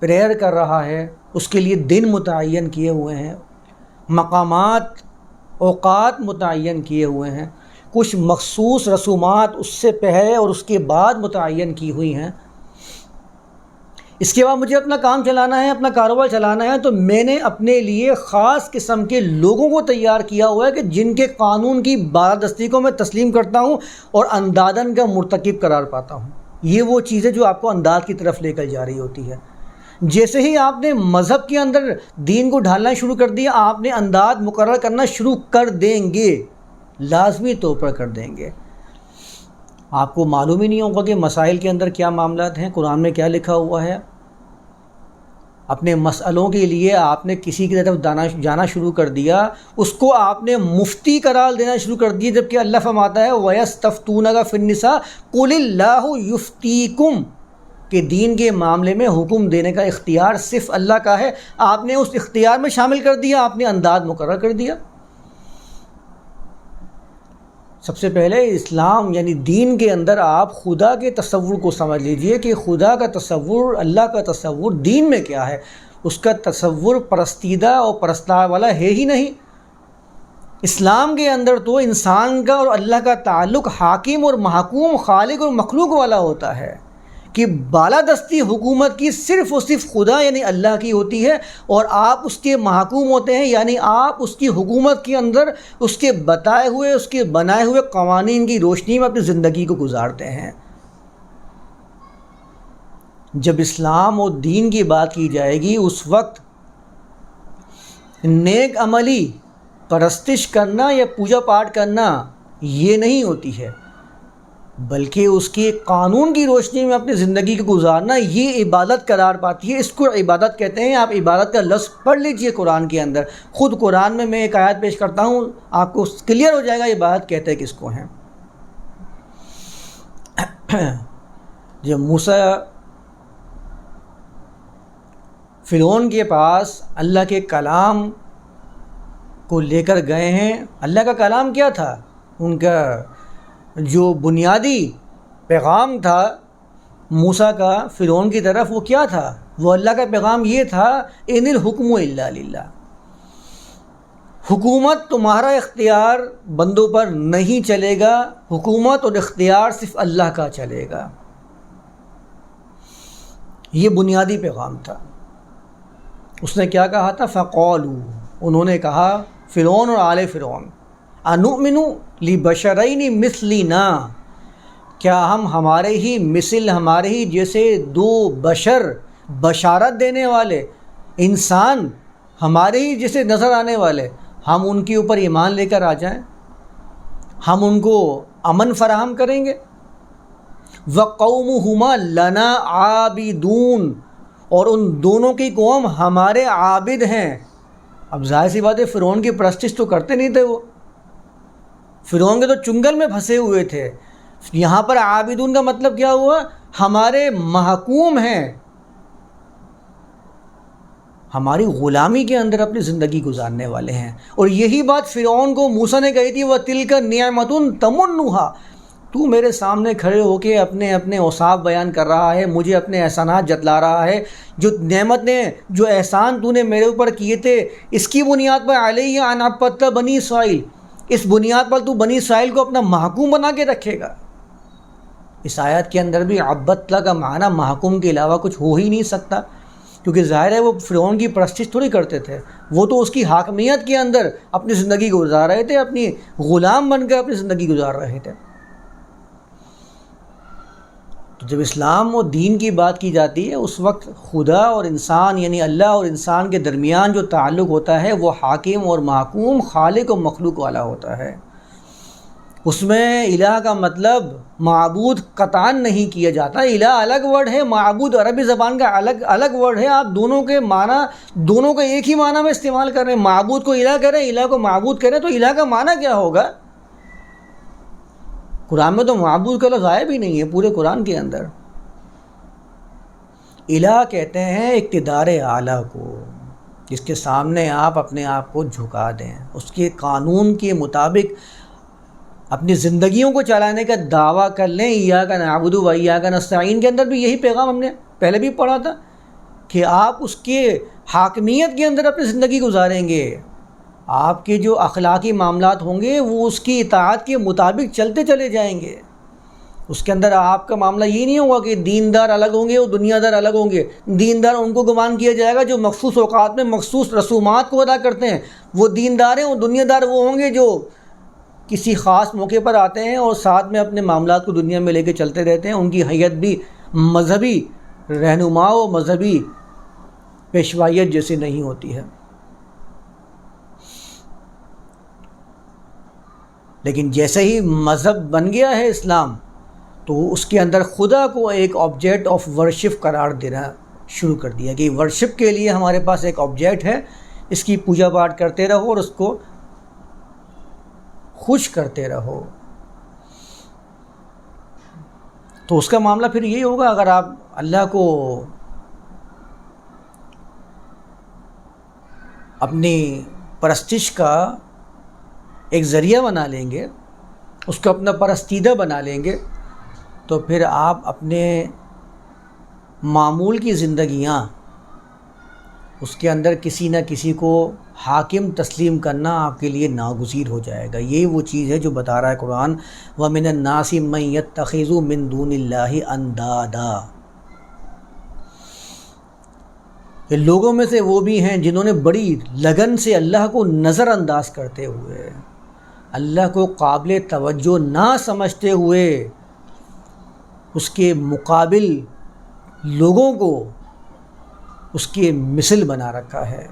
پریئر کر رہا ہے، اس کے لیے دن متعین کیے ہوئے ہیں، مقامات، اوقات متعین کیے ہوئے ہیں، کچھ مخصوص رسومات اس سے پہلے اور اس کے بعد متعین کی ہوئی ہیں۔ اس کے بعد مجھے اپنا کام چلانا ہے، اپنا کاروبار چلانا ہے، تو میں نے اپنے لیے خاص قسم کے لوگوں کو تیار کیا ہوا ہے کہ جن کے قانون کی بالادستی کو میں تسلیم کرتا ہوں اور اندادن کا مرتکب قرار پاتا ہوں۔ یہ وہ چیزیں جو آپ کو انداز کی طرف لے کر جا رہی ہوتی ہے۔ جیسے ہی آپ نے مذہب کے اندر دین کو ڈھالنا شروع کر دیا، آپ نے انداز مقرر کرنا شروع کر دیں گے، لازمی طور پر کر دیں گے۔ آپ کو معلوم ہی نہیں ہوگا کہ مسائل کے اندر کیا معاملات ہیں، قرآن میں کیا لکھا ہوا ہے۔ اپنے مسئلوں کے لیے آپ نے کسی کی طرف جانا شروع کر دیا، اس کو آپ نے مفتی قرار دینا شروع کر دیا، جبکہ اللہ فرماتا ہے وَيَسْتَفْتُونَكَ فِي النِّسَاءِ قُلِ اللَّهُ يُفْتِيكُمْ، کہ دین کے معاملے میں حکم دینے کا اختیار صرف اللہ کا ہے۔ آپ نے اس اختیار میں شامل کر دیا، آپ نے انداز مقرر کر دیا۔ سب سے پہلے اسلام یعنی دین کے اندر آپ خدا کے تصور کو سمجھ لیجئے کہ خدا کا تصور، اللہ کا تصور دین میں کیا ہے۔ اس کا تصور پرستیدہ اور پرستار والا ہے ہی نہیں۔ اسلام کے اندر تو انسان کا اور اللہ کا تعلق حاکم اور محکوم، خالق اور مخلوق والا ہوتا ہے، کہ بالادستی حکومت کی صرف اور صرف خدا یعنی اللہ کی ہوتی ہے، اور آپ اس کے محکوم ہوتے ہیں، یعنی آپ اس کی حکومت کے اندر اس کے بتائے ہوئے، اس کے بنائے ہوئے قوانین کی روشنی میں اپنی زندگی کو گزارتے ہیں۔ جب اسلام اور دین کی بات کی جائے گی، اس وقت نیک عملی پرستش کرنا یا پوجا پاٹ کرنا یہ نہیں ہوتی ہے، بلکہ اس کے قانون کی روشنی میں اپنی زندگی کو گزارنا یہ عبادت قرار پاتی ہے۔ اس کو عبادت کہتے ہیں۔ آپ عبادت کا لفظ پڑھ لیجئے قرآن کے اندر، خود قرآن میں ایک آیت پیش کرتا ہوں، آپ کو کلیئر ہو جائے گا عبادت کہتے ہیں کس کو ہیں۔ جب موسیٰ فرعون کے پاس اللہ کے کلام کو لے کر گئے ہیں، اللہ کا کلام کیا تھا؟ ان کا جو بنیادی پیغام تھا موسیٰ کا فرعون کی طرف، وہ کیا تھا؟ وہ اللہ کا پیغام یہ تھا ان الحکم الا للہ، حکومت تمہارا اختیار بندوں پر نہیں چلے گا، حکومت اور اختیار صرف اللہ کا چلے گا۔ یہ بنیادی پیغام تھا۔ اس نے کیا کہا تھا؟ فقالوا، انہوں نے کہا فرعون اور آل فرعون، انؤمن لبشرین مثلنا، کیا ہم ہمارے ہی مثل، ہمارے ہی جیسے دو بشر، بشارت دینے والے انسان، ہمارے ہی جیسے نظر آنے والے، ہم ان کے اوپر ایمان لے کر آ جائیں، ہم ان کو امن فراہم کریں گے؟ وقومہما لنا عابدون، اور ان دونوں کی قوم ہمارے عابد ہیں۔ اب ظاہر سی بات ہے فرعون کی پرستش تو کرتے نہیں تھے، وہ فرعون کے تو چنگل میں پھنسے ہوئے تھے۔ یہاں پر عابدون کا مطلب کیا ہوا؟ ہمارے محکوم ہیں، ہماری غلامی کے اندر اپنی زندگی گزارنے والے ہیں۔ اور یہی بات فرعون کو موسیٰ نے کہی تھی، وَتِلْكَ نِعْمَةٌ تَمُنُّهَا، تو میرے سامنے کھڑے ہو کے اپنے اوصاف بیان کر رہا ہے، مجھے اپنے احسانات جتلا رہا ہے، جو نعمت نے، جو احسان تو نے میرے اوپر کیے تھے، اس کی بنیاد پر علیہ ان عبدت بنی اسرائیل، اس بنیاد پر تو بنی اسرائیل کو اپنا محکوم بنا کے رکھے گا۔ اس آیت کے اندر بھی عبدت کا معنی محکوم کے علاوہ کچھ ہو ہی نہیں سکتا، کیونکہ ظاہر ہے وہ فرعون کی پرستش تھوڑی کرتے تھے، وہ تو اس کی حاکمیت کے اندر اپنی زندگی گزار رہے تھے، اپنی غلام بن کر اپنی زندگی گزار رہے تھے۔ تو جب اسلام اور دین کی بات کی جاتی ہے، اس وقت خدا اور انسان یعنی اللہ اور انسان کے درمیان جو تعلق ہوتا ہے وہ حاکم اور محکوم، خالق و مخلوق والا ہوتا ہے۔ اس میں الہ کا مطلب معبود قطعاً نہیں کیا جاتا۔ الہ الگ ورڈ ہے، معبود عربی زبان کا الگ ورڈ ہے۔ آپ دونوں کے معنی، دونوں کا ایک ہی معنی میں استعمال کر رہے ہیں۔ معبود کو الہ کہہ رہے ہیں، الہ کو معبود کہہ رہے ہیں، تو الہ کا معنی کیا ہوگا؟ قرآن میں تو معبود کا لفظ آیا بھی نہیں ہے پورے قرآن کے اندر۔ الہ کہتے ہیں اقتدار اعلیٰ کو، جس کے سامنے آپ اپنے آپ کو جھکا دیں، اس کے قانون کے مطابق اپنی زندگیوں کو چلانے کا دعویٰ کر لیں۔ ایاک نعبد و ایاک نستعین کے اندر بھی یہی پیغام ہم نے پہلے بھی پڑھا تھا کہ آپ اس کے حاکمیت کے اندر اپنی زندگی گزاریں گے، آپ کے جو اخلاقی معاملات ہوں گے وہ اس کی اطاعت کے مطابق چلتے چلے جائیں گے۔ اس کے اندر آپ کا معاملہ یہ نہیں ہوگا کہ دیندار الگ ہوں گے اور دنیا دار الگ ہوں گے. دیندار ان کو گمان کیا جائے گا جو مخصوص اوقات میں مخصوص رسومات کو ادا کرتے ہیں، وہ دیندار ہیں. اور دنیا دار وہ ہوں گے جو کسی خاص موقع پر آتے ہیں اور ساتھ میں اپنے معاملات کو دنیا میں لے کے چلتے رہتے ہیں. ان کی حیت بھی مذہبی رہنما و مذہبی پیشوائیت جیسی نہیں ہوتی ہے. لیکن جیسے ہی مذہب بن گیا ہے اسلام، تو اس کے اندر خدا کو ایک آبجیکٹ آف ورشپ قرار دینا شروع کر دیا کہ ورشپ کے لیے ہمارے پاس ایک آبجیکٹ ہے، اس کی پوجا پاٹ کرتے رہو اور اس کو خوش کرتے رہو. تو اس کا معاملہ پھر یہی ہوگا، اگر آپ اللہ کو اپنی پرستش کا ایک ذریعہ بنا لیں گے، اس کو اپنا پرستیدہ بنا لیں گے، تو پھر آپ اپنے معمول کی زندگیاں اس کے اندر کسی نہ کسی کو حاکم تسلیم کرنا آپ کے لیے ناگزیر ہو جائے گا. یہی وہ چیز ہے جو بتا رہا ہے قرآن، وَمِنَ النَّاسِ مَن يَتَّخِذُ مِن دُونِ اللَّهِ أَندَادًا. کہ لوگوں میں سے وہ بھی ہیں جنہوں نے بڑی لگن سے اللہ کو نظر انداز کرتے ہوئے، اللہ کو قابل توجہ نہ سمجھتے ہوئے، اس کے مقابل لوگوں کو اس کے مثل بنا رکھا ہے.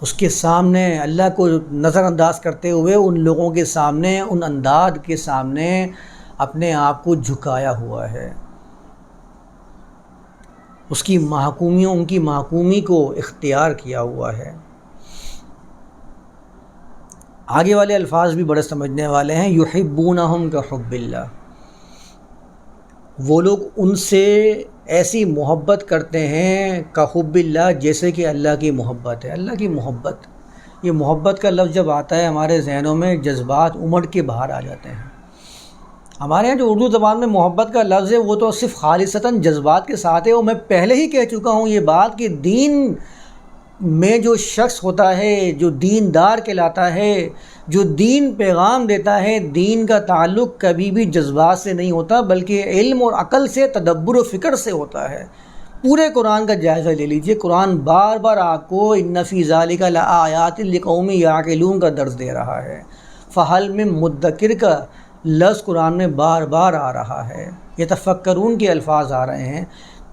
اس کے سامنے اللہ کو نظر انداز کرتے ہوئے ان لوگوں کے سامنے، ان انداد کے سامنے اپنے آپ کو جھکایا ہوا ہے. اس کی محکومیوں، ان کی محکومی کو اختیار کیا ہوا ہے. آگے والے الفاظ بھی بڑے سمجھنے والے ہیں. یحبونہم کحب اللہ. وہ لوگ ان سے ایسی محبت کرتے ہیں کحب اللہ، جیسے کہ اللہ کی محبت ہے. اللہ کی محبت، یہ محبت کا لفظ جب آتا ہے ہمارے ذہنوں میں جذبات امڑ کے باہر آ جاتے ہیں. ہمارے یہاں جو اردو زبان میں محبت کا لفظ ہے وہ تو صرف خالصتاً جذبات کے ساتھ ہے. اور میں پہلے ہی کہہ چکا ہوں یہ بات کہ دین میں جو شخص ہوتا ہے، جو دیندار کہلاتا ہے، جو دین پیغام دیتا ہے، دین کا تعلق کبھی بھی جذبات سے نہیں ہوتا بلکہ علم اور عقل سے، تدبر و فکر سے ہوتا ہے. پورے قرآن کا جائزہ لے لیجئے، قرآن بار بار آپ کو ان فی ذالک لآیات لقوم یعقلون کا درس دے رہا ہے. فہل من مدکر کا لفظ قرآن میں بار بار آ رہا ہے. یتفکرون کے الفاظ آ رہے ہیں.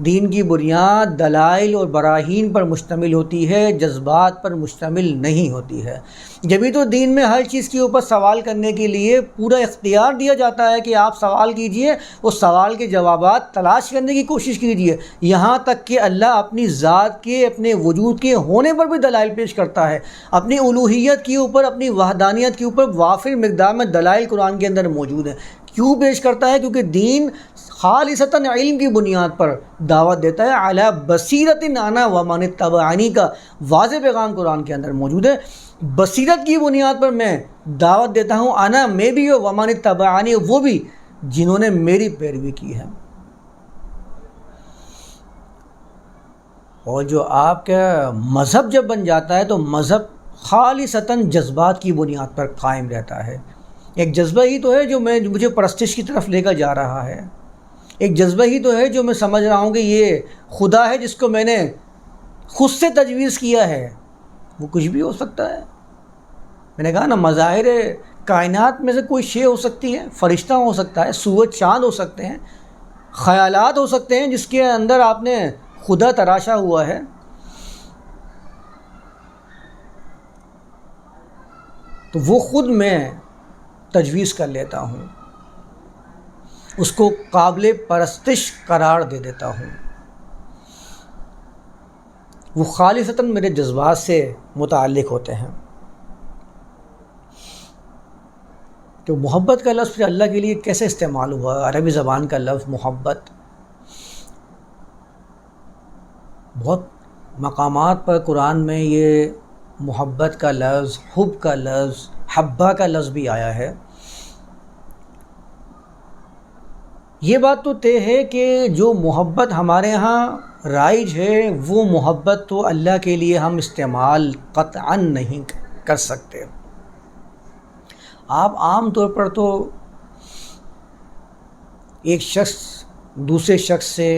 دین کی بنیاد دلائل اور براہین پر مشتمل ہوتی ہے، جذبات پر مشتمل نہیں ہوتی ہے. جبھی تو دین میں ہر چیز کے اوپر سوال کرنے کے لیے پورا اختیار دیا جاتا ہے کہ آپ سوال کیجئے، اس سوال کے جوابات تلاش کرنے کی کوشش کیجئے. یہاں تک کہ اللہ اپنی ذات کے، اپنے وجود کے ہونے پر بھی دلائل پیش کرتا ہے. اپنی الوہیت کے اوپر، اپنی وحدانیت کے اوپر وافر مقدار میں دلائل قرآن کے اندر موجود ہیں. کیوں پیش کرتا ہے؟ کیونکہ دین خالصتاً علم کی بنیاد پر دعوت دیتا ہے. علی بصیرت انا ومن اتبعنی کا واضح پیغام قرآن کے اندر موجود ہے. بصیرت کی بنیاد پر میں دعوت دیتا ہوں، انا میں بھی اور ومن اتبعنی وہ بھی جنہوں نے میری پیروی کی ہے. اور جو آپ کا مذہب جب بن جاتا ہے تو مذہب خالصتاً جذبات کی بنیاد پر قائم رہتا ہے. ایک جذبہ ہی تو ہے جو مجھے پرستش کی طرف لے کر جا رہا ہے. ایک جذبہ ہی تو ہے جو میں سمجھ رہا ہوں کہ یہ خدا ہے جس کو میں نے خود سے تجویز کیا ہے. وہ کچھ بھی ہو سکتا ہے. میں نے کہا نا، مظاہر کائنات میں سے کوئی شے ہو سکتی ہے، فرشتہ ہو سکتا ہے، سورج چاند ہو سکتے ہیں، خیالات ہو سکتے ہیں جس کے اندر آپ نے خدا تراشا ہوا ہے. تو وہ خود میں تجویز کر لیتا ہوں، اس کو قابل پرستش قرار دے دیتا ہوں. وہ خالصتاً میرے جذبات سے متعلق ہوتے ہیں. تو محبت کا لفظ پھر اللہ کے لیے کیسے استعمال ہوا؟ عربی زبان کا لفظ محبت بہت مقامات پر قرآن میں یہ محبت کا لفظ، حب کا لفظ، حبہ کا لفظ بھی آیا ہے. یہ بات تو طے ہے کہ جو محبت ہمارے ہاں رائج ہے وہ محبت تو اللہ کے لیے ہم استعمال قطعاً نہیں کر سکتے. آپ عام طور پر تو ایک شخص دوسرے شخص سے،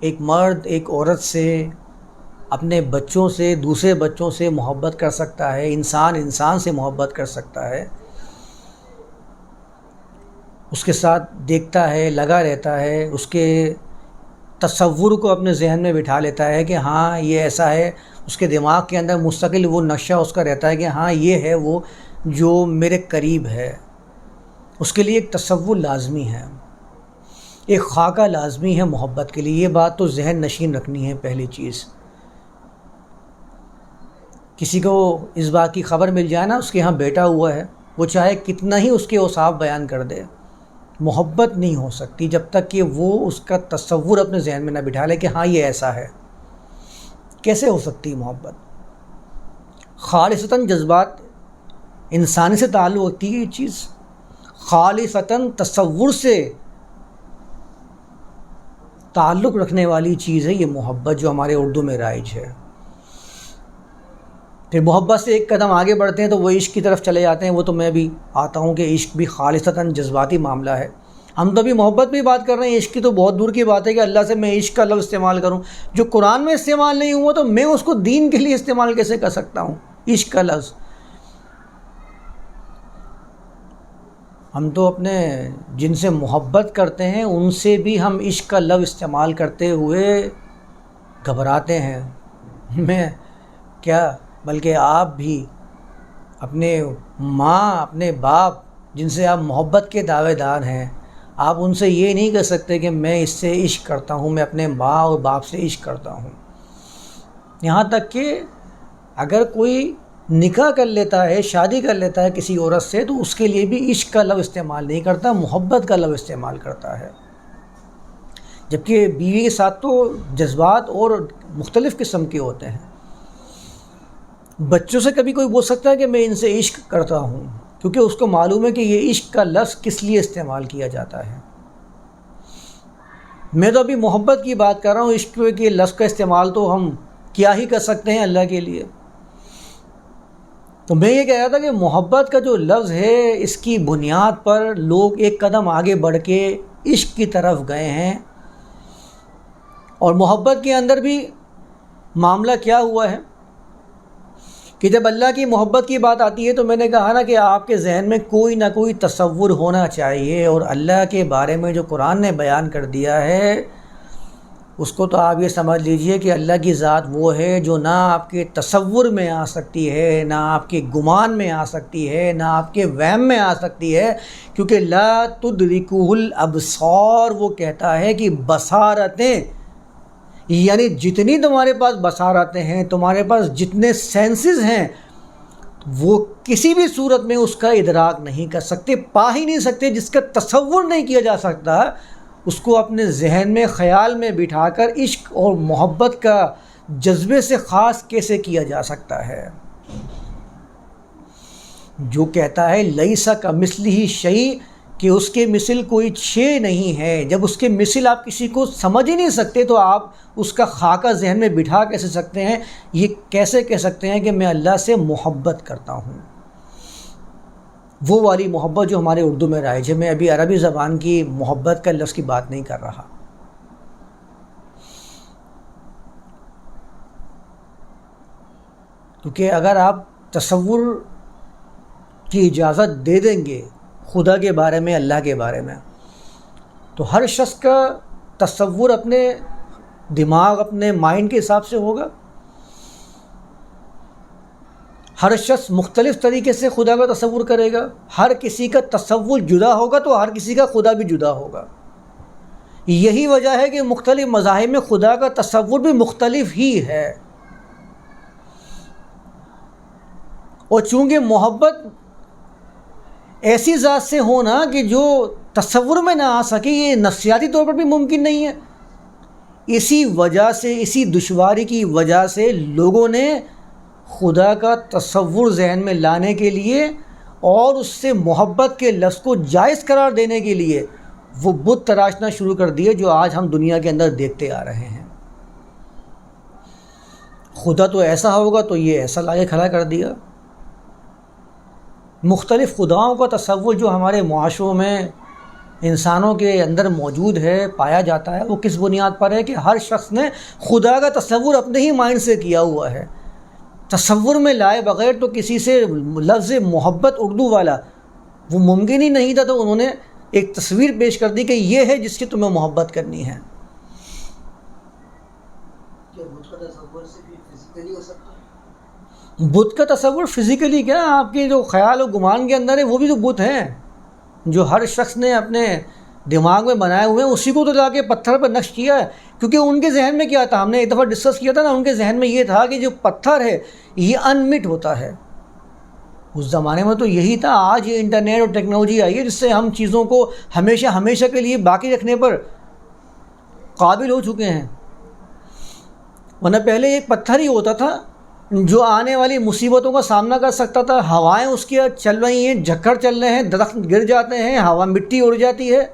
ایک مرد ایک عورت سے، اپنے بچوں سے، دوسرے بچوں سے محبت کر سکتا ہے، انسان انسان سے محبت کر سکتا ہے، اس کے ساتھ دیکھتا ہے، لگا رہتا ہے، اس کے تصور کو اپنے ذہن میں بٹھا لیتا ہے کہ ہاں یہ ایسا ہے، اس کے دماغ کے اندر مستقل وہ نقشہ اس کا رہتا ہے کہ ہاں یہ ہے وہ جو میرے قریب ہے، اس کے لیے ایک تصور لازمی ہے، ایک خاکہ لازمی ہے محبت کے لیے۔ یہ بات تو ذہن نشین رکھنی ہے پہلی چیز۔ کسی کو اس بات کی خبر مل جائے نا اس کے ہاں بیٹا ہوا ہے، وہ چاہے کتنا ہی اس کے اوصاف بیان کر دے، محبت نہیں ہو سکتی جب تک کہ وہ اس کا تصور اپنے ذہن میں نہ بٹھا لے کہ ہاں یہ ایسا ہے۔ کیسے ہو سکتی محبت؟ خالصتاً جذبات انسانی سے تعلق ہوتی ہے یہ چیز، خالصتاً تصور سے تعلق رکھنے والی چیز ہے یہ محبت جو ہمارے اردو میں رائج ہے۔ پھر محبت سے ایک قدم آگے بڑھتے ہیں تو وہ عشق کی طرف چلے جاتے ہیں۔ وہ تو میں بھی آتا ہوں کہ عشق بھی خالصتاً جذباتی معاملہ ہے۔ ہم تو ابھی محبت میں بات کر رہے ہیں، عشق کی تو بہت دور کی بات ہے کہ اللہ سے میں عشق کا لفظ استعمال کروں، جو قرآن میں استعمال نہیں ہوا تو میں اس کو دین کے لیے استعمال کیسے کر سکتا ہوں عشق کا لفظ؟ ہم تو اپنے جن سے محبت کرتے ہیں ان سے بھی ہم عشق کا لفظ استعمال کرتے ہوئے گھبراتے ہیں۔ میں کیا بلکہ آپ بھی اپنے ماں، اپنے باپ جن سے آپ محبت کے دعوے دار ہیں، آپ ان سے یہ نہیں کہہ سکتے کہ میں اس سے عشق کرتا ہوں، میں اپنے ماں اور باپ سے عشق کرتا ہوں۔ یہاں تک کہ اگر کوئی نکاح کر لیتا ہے، شادی کر لیتا ہے کسی عورت سے، تو اس کے لیے بھی عشق کا لفظ استعمال نہیں کرتا، محبت کا لفظ استعمال کرتا ہے۔ جبکہ بیوی کے ساتھ تو جذبات اور مختلف قسم کے ہوتے ہیں۔ بچوں سے کبھی کوئی بول سکتا ہے کہ میں ان سے عشق کرتا ہوں، کیونکہ اس کو معلوم ہے کہ یہ عشق کا لفظ کس لیے استعمال کیا جاتا ہے۔ میں تو ابھی محبت کی بات کر رہا ہوں، عشق کے لفظ کا استعمال تو ہم کیا ہی کر سکتے ہیں اللہ کے لیے۔ تو میں یہ کہہ رہا تھا کہ محبت کا جو لفظ ہے اس کی بنیاد پر لوگ ایک قدم آگے بڑھ کے عشق کی طرف گئے ہیں، اور محبت کے اندر بھی معاملہ کیا ہوا ہے کہ جب اللہ کی محبت کی بات آتی ہے تو میں نے کہا نا کہ آپ کے ذہن میں کوئی نہ کوئی تصور ہونا چاہیے، اور اللہ کے بارے میں جو قرآن نے بیان کر دیا ہے اس کو تو آپ یہ سمجھ لیجئے کہ اللہ کی ذات وہ ہے جو نہ آپ کے تصور میں آ سکتی ہے، نہ آپ کے گمان میں آ سکتی ہے، نہ آپ کے وہم میں آ سکتی ہے، کیونکہ لا تدرکہ الابصار، وہ کہتا ہے کہ بصارتیں، یعنی جتنی تمہارے پاس بصارتیں ہیں، تمہارے پاس جتنے سینسز ہیں، وہ کسی بھی صورت میں اس کا ادراک نہیں کر سکتے، پا ہی نہیں سکتے، جس کا تصور نہیں کیا جا سکتا، اس کو اپنے ذہن میں خیال میں بٹھا کر عشق اور محبت کا جذبے سے خاص کیسے کیا جا سکتا ہے؟ جو کہتا ہے لیس کمثلہ شیء، کہ اس کے مثل کوئی شے نہیں ہے، جب اس کے مثل آپ کسی کو سمجھ ہی نہیں سکتے تو آپ اس کا خاکہ ذہن میں بٹھا کیسے سکتے ہیں؟ یہ کیسے کہہ سکتے ہیں کہ میں اللہ سے محبت کرتا ہوں؟ وہ والی محبت جو ہمارے اردو میں رائج ہے۔ میں ابھی عربی زبان کی محبت کا لفظ کی بات نہیں کر رہا۔ کیونکہ اگر آپ تصور کی اجازت دے دیں گے خدا کے بارے میں، اللہ کے بارے میں، تو ہر شخص کا تصور اپنے دماغ، اپنے مائنڈ کے حساب سے ہوگا۔ ہر شخص مختلف طریقے سے خدا کا تصور کرے گا، ہر کسی کا تصور جدا ہوگا تو ہر کسی کا خدا بھی جدا ہوگا۔ یہی وجہ ہے کہ مختلف مذاہب میں خدا کا تصور بھی مختلف ہی ہے، اور چونکہ محبت ایسی ذات سے ہونا کہ جو تصور میں نہ آ سکے، یہ نفسیاتی طور پر بھی ممکن نہیں ہے۔ اسی وجہ سے، اسی دشواری کی وجہ سے لوگوں نے خدا کا تصور ذہن میں لانے کے لیے اور اس سے محبت کے لفظ کو جائز قرار دینے کے لیے وہ بت تراشنا شروع کر دیے جو آج ہم دنیا کے اندر دیکھتے آ رہے ہیں۔ خدا تو ایسا ہوگا تو یہ ایسا لا کے کھڑا کر دیا۔ مختلف خداؤں کا تصور جو ہمارے معاشروں میں انسانوں کے اندر موجود ہے، پایا جاتا ہے، وہ کس بنیاد پر ہے کہ ہر شخص نے خدا کا تصور اپنے ہی مائنڈ سے کیا ہوا ہے، تصور میں لائے بغیر تو کسی سے لفظ محبت اردو والا وہ ممکن ہی نہیں تھا، تو انہوں نے ایک تصویر پیش کر دی کہ یہ ہے جس کی تمہیں محبت کرنی ہے۔ کیا بت کا تصور سے بھی فزیکلی ہو سکتا ہے؟ بت کا تصور فزیکلی کیا، آپ کے جو خیال و گمان کے اندر ہے وہ بھی تو بت ہیں، جو ہر شخص نے اپنے دماغ میں بنائے ہوئے ہیں، اسی کو تو لا کے پتھر پر نقش کیا ہے، کیونکہ ان کے ذہن میں کیا تھا، ہم نے ایک دفعہ ڈسکس کیا تھا نا، ان کے ذہن میں یہ تھا کہ جو پتھر ہے یہ انمٹ ہوتا ہے۔ اس زمانے میں تو یہی تھا، آج یہ انٹرنیٹ اور ٹیکنالوجی آئی ہے جس سے ہم چیزوں کو ہمیشہ کے لیے باقی رکھنے پر قابل ہو چکے ہیں، ورنہ پہلے ایک پتھر ہی ہوتا تھا جو آنے والی مصیبتوں کا سامنا کر سکتا تھا۔ ہوائیں اس کی چل رہی ہیں، جھکڑ چل رہے ہیں، درخت گر جاتے ہیں، ہوا مٹی اڑ جاتی ہے،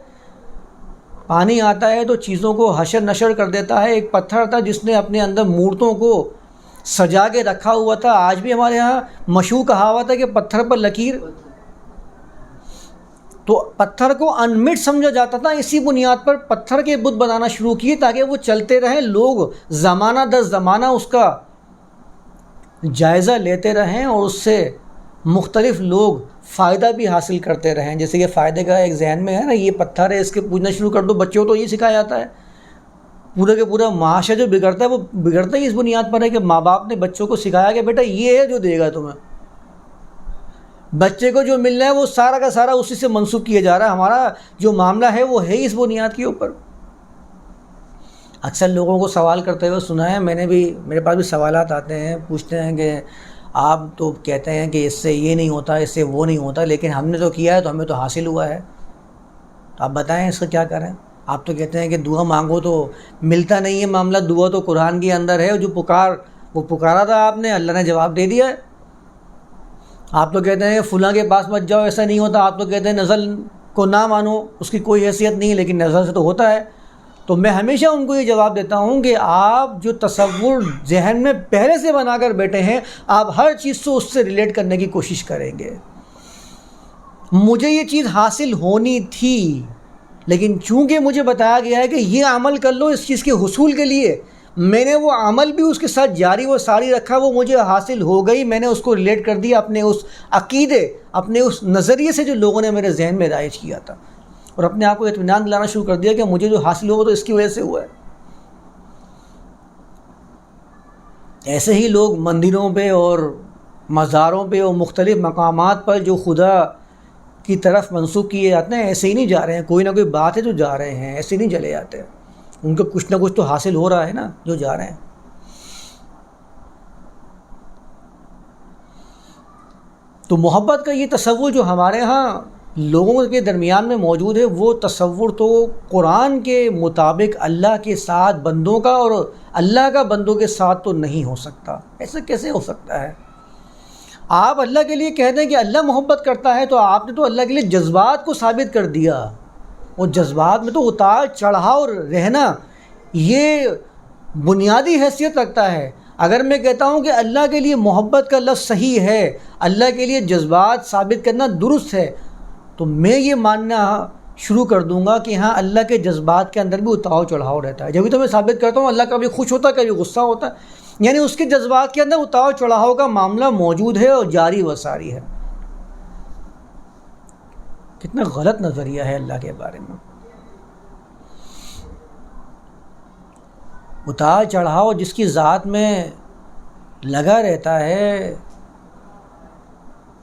پانی آتا ہے تو چیزوں کو حشر نشر کر دیتا ہے۔ ایک پتھر تھا جس نے اپنے اندر مورتوں کو سجا کے رکھا ہوا تھا۔ آج بھی ہمارے ہاں مشہور کہاوت ہے کہ پتھر پر لکیر، تو پتھر کو انمٹ سمجھا جاتا تھا، اسی بنیاد پر پتھر کے بت بنانا شروع کیے تاکہ وہ چلتے رہیں، لوگ زمانہ در زمانہ اس کا جائزہ لیتے رہیں اور اس سے مختلف لوگ فائدہ بھی حاصل کرتے رہیں۔ جیسے کہ فائدے کا ایک ذہن میں ہے نا، یہ پتھر ہے، اس کے پوجنا شروع کر دو، بچوں کو تو یہ سکھایا جاتا ہے۔ پورا کے پورا معاشرہ جو بگڑتا ہے وہ بگڑتا ہی اس بنیاد پر ہے کہ ماں باپ نے بچوں کو سکھایا کہ بیٹا یہ ہے جو دے گا تمہیں، بچے کو جو مل رہا ہے وہ سارا کا سارا اسی سے منسوخ کیا جا رہا ہے۔ ہمارا جو معاملہ ہے وہ ہے اس بنیاد کے اوپر۔ اکثر لوگوں کو سوال کرتے ہوئے سنا ہے، میں نے بھی، میرے پاس بھی سوالات آتے ہیں، پوچھتے ہیں کہ آپ تو کہتے ہیں کہ اس سے یہ نہیں ہوتا، اس سے وہ نہیں ہوتا، لیکن ہم نے تو کیا ہے تو ہمیں تو حاصل ہوا ہے، تو آپ بتائیں اس کا کیا کریں؟ آپ تو کہتے ہیں کہ دعا مانگو تو ملتا نہیں ہے معاملہ، دعا تو قرآن کے اندر ہے، جو وہ پکارا تھا آپ نے، اللہ نے جواب دے دیا ہے۔ آپ تو کہتے ہیں فلاں کے پاس مت جاؤ، ایسا نہیں ہوتا، آپ تو کہتے ہیں نزل کو نہ مانو، اس کی کوئی حیثیت نہیں ہے، لیکن نزل سے تو ہوتا ہے۔ تو میں ہمیشہ ان کو یہ جواب دیتا ہوں کہ آپ جو تصور ذہن میں پہلے سے بنا کر بیٹھے ہیں، آپ ہر چیز سے اس سے ریلیٹ کرنے کی کوشش کریں گے۔ مجھے یہ چیز حاصل ہونی تھی، لیکن چونکہ مجھے بتایا گیا ہے کہ یہ عمل کر لو اس چیز کے حصول کے لیے، میں نے وہ عمل بھی اس کے ساتھ جاری و ساری رکھا، وہ مجھے حاصل ہو گئی، میں نے اس کو ریلیٹ کر دیا اپنے اس عقیدے، اپنے اس نظریے سے جو لوگوں نے میرے ذہن میں رائج کیا تھا، اور اپنے آپ کو اطمینان دلانا شروع کر دیا کہ مجھے جو حاصل ہوا تو اس کی وجہ سے ہوا ہے۔ ایسے ہی لوگ مندروں پہ اور مزاروں پہ اور مختلف مقامات پر جو خدا کی طرف منسوخ کیے جاتے ہیں، ایسے ہی نہیں جا رہے ہیں، کوئی نہ کوئی بات ہے جو جا رہے ہیں، ایسے نہیں چلے جاتے، ان کو کچھ نہ کچھ تو حاصل ہو رہا ہے نا جو جا رہے ہیں۔ تو محبت کا یہ تصور جو ہمارے ہاں لوگوں کے درمیان میں موجود ہے، وہ تصور تو قرآن کے مطابق اللہ کے ساتھ بندوں کا اور اللہ کا بندوں کے ساتھ تو نہیں ہو سکتا۔ ایسا کیسے ہو سکتا ہے؟ آپ اللہ کے لیے کہتے ہیں کہ اللہ محبت کرتا ہے، تو آپ نے تو اللہ کے لیے جذبات کو ثابت کر دیا، اور جذبات میں تو اتار چڑھاؤ رہنا یہ بنیادی حیثیت رکھتا ہے۔ اگر میں کہتا ہوں کہ اللہ کے لیے محبت کا لفظ صحیح ہے، اللہ کے لیے جذبات ثابت کرنا درست ہے، تو میں یہ ماننا شروع کر دوں گا کہ ہاں اللہ کے جذبات کے اندر بھی اتار چڑھاؤ رہتا ہے۔ جبھی تو میں ثابت کرتا ہوں اللہ کبھی خوش ہوتا ہے، کبھی غصہ ہوتا ہے، یعنی اس کے جذبات کے اندر اتار چڑھاؤ کا معاملہ موجود ہے اور جاری و ساری ہے۔ کتنا غلط نظریہ ہے اللہ کے بارے میں۔ اتار چڑھاؤ جس کی ذات میں لگا رہتا ہے،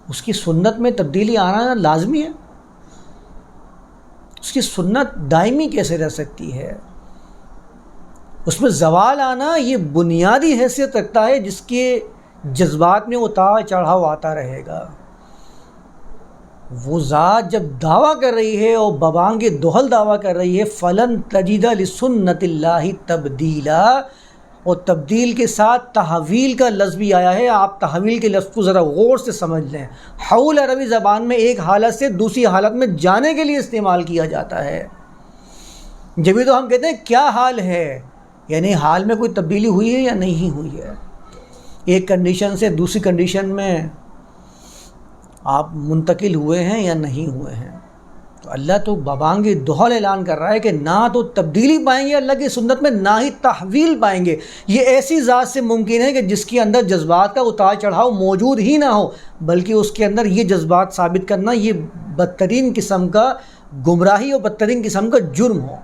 اس کی سنت میں تبدیلی آنا لازمی ہے۔ اس کی سنت دائمی کیسے رہ سکتی ہے؟ اس میں زوال آنا یہ بنیادی حیثیت رکھتا ہے جس کے جذبات میں اتار چڑھاؤ آتا رہے گا۔ وہ ذات جب دعویٰ کر رہی ہے اور ببانگ دہل دعویٰ کر رہی ہے فلن تجد لسنت اللہ تبدیلا، اور تبدیل کے ساتھ تحویل کا لفظ بھی آیا ہے۔ آپ تحویل کے لفظ کو ذرا غور سے سمجھ لیں۔ حول عربی زبان میں ایک حالت سے دوسری حالت میں جانے کے لیے استعمال کیا جاتا ہے۔ جبھی تو ہم کہتے ہیں کیا حال ہے، یعنی حال میں کوئی تبدیلی ہوئی ہے یا نہیں ہوئی ہے، ایک کنڈیشن سے دوسری کنڈیشن میں آپ منتقل ہوئے ہیں یا نہیں ہوئے ہیں۔ تو اللہ تو ببانگ دہل اعلان کر رہا ہے کہ نہ تو تبدیلی پائیں گے اللہ کی سنت میں، نہ ہی تحویل پائیں گے۔ یہ ایسی ذات سے ممکن ہے کہ جس کے اندر جذبات کا اتار چڑھاؤ موجود ہی نہ ہو، بلکہ اس کے اندر یہ جذبات ثابت کرنا یہ بدترین قسم کا گمراہی اور بدترین قسم کا جرم ہو۔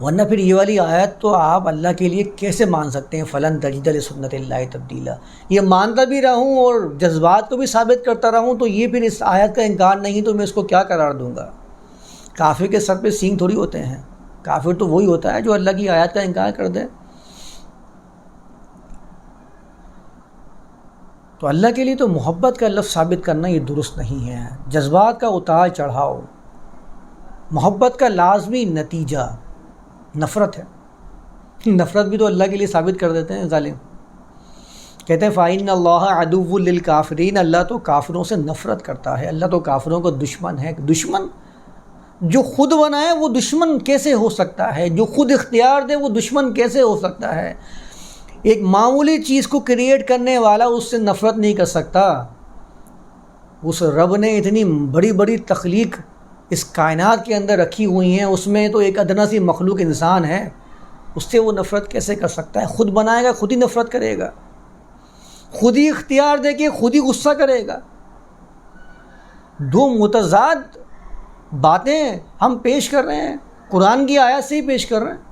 ورنہ پھر یہ والی آیت تو آپ اللہ کے لیے کیسے مان سکتے ہیں، فلن تجد لسنت اللہ تبدیلا؟ یہ مانتا بھی رہوں اور جذبات کو بھی ثابت کرتا رہوں تو یہ پھر اس آیت کا انکار نہیں تو میں اس کو کیا قرار دوں گا؟ کافر کے سر پہ سینگ تھوڑی ہوتے ہیں، کافر تو وہی ہوتا ہے جو اللہ کی آیت کا انکار کر دے۔ تو اللہ کے لیے تو محبت کا لفظ ثابت کرنا یہ درست نہیں ہے۔ جذبات کا اتار چڑھاؤ، محبت کا لازمی نتیجہ نفرت ہے۔ نفرت بھی تو اللہ کے لیے ثابت کر دیتے ہیں ظالم، کہتے ہیں فَإِنَّ اللَّهَ عَدُوٌّ لِّلْكَافِرِينَ، اللہ تو کافروں سے نفرت کرتا ہے، اللہ تو کافروں کا دشمن ہے۔ دشمن جو خود بنائے وہ دشمن کیسے ہو سکتا ہے؟ جو خود اختیار دے وہ دشمن کیسے ہو سکتا ہے؟ ایک معمولی چیز کو کریٹ کرنے والا اس سے نفرت نہیں کر سکتا۔ اس رب نے اتنی بڑی بڑی تخلیق اس کائنات کے اندر رکھی ہوئی ہیں، اس میں تو ایک ادنا سی مخلوق انسان ہے، اس سے وہ نفرت کیسے کر سکتا ہے؟ خود بنائے گا خود ہی نفرت کرے گا، خود ہی اختیار دے کے خود ہی غصہ کرے گا۔ دو متضاد باتیں ہم پیش کر رہے ہیں، قرآن کی آیات سے ہی پیش کر رہے ہیں۔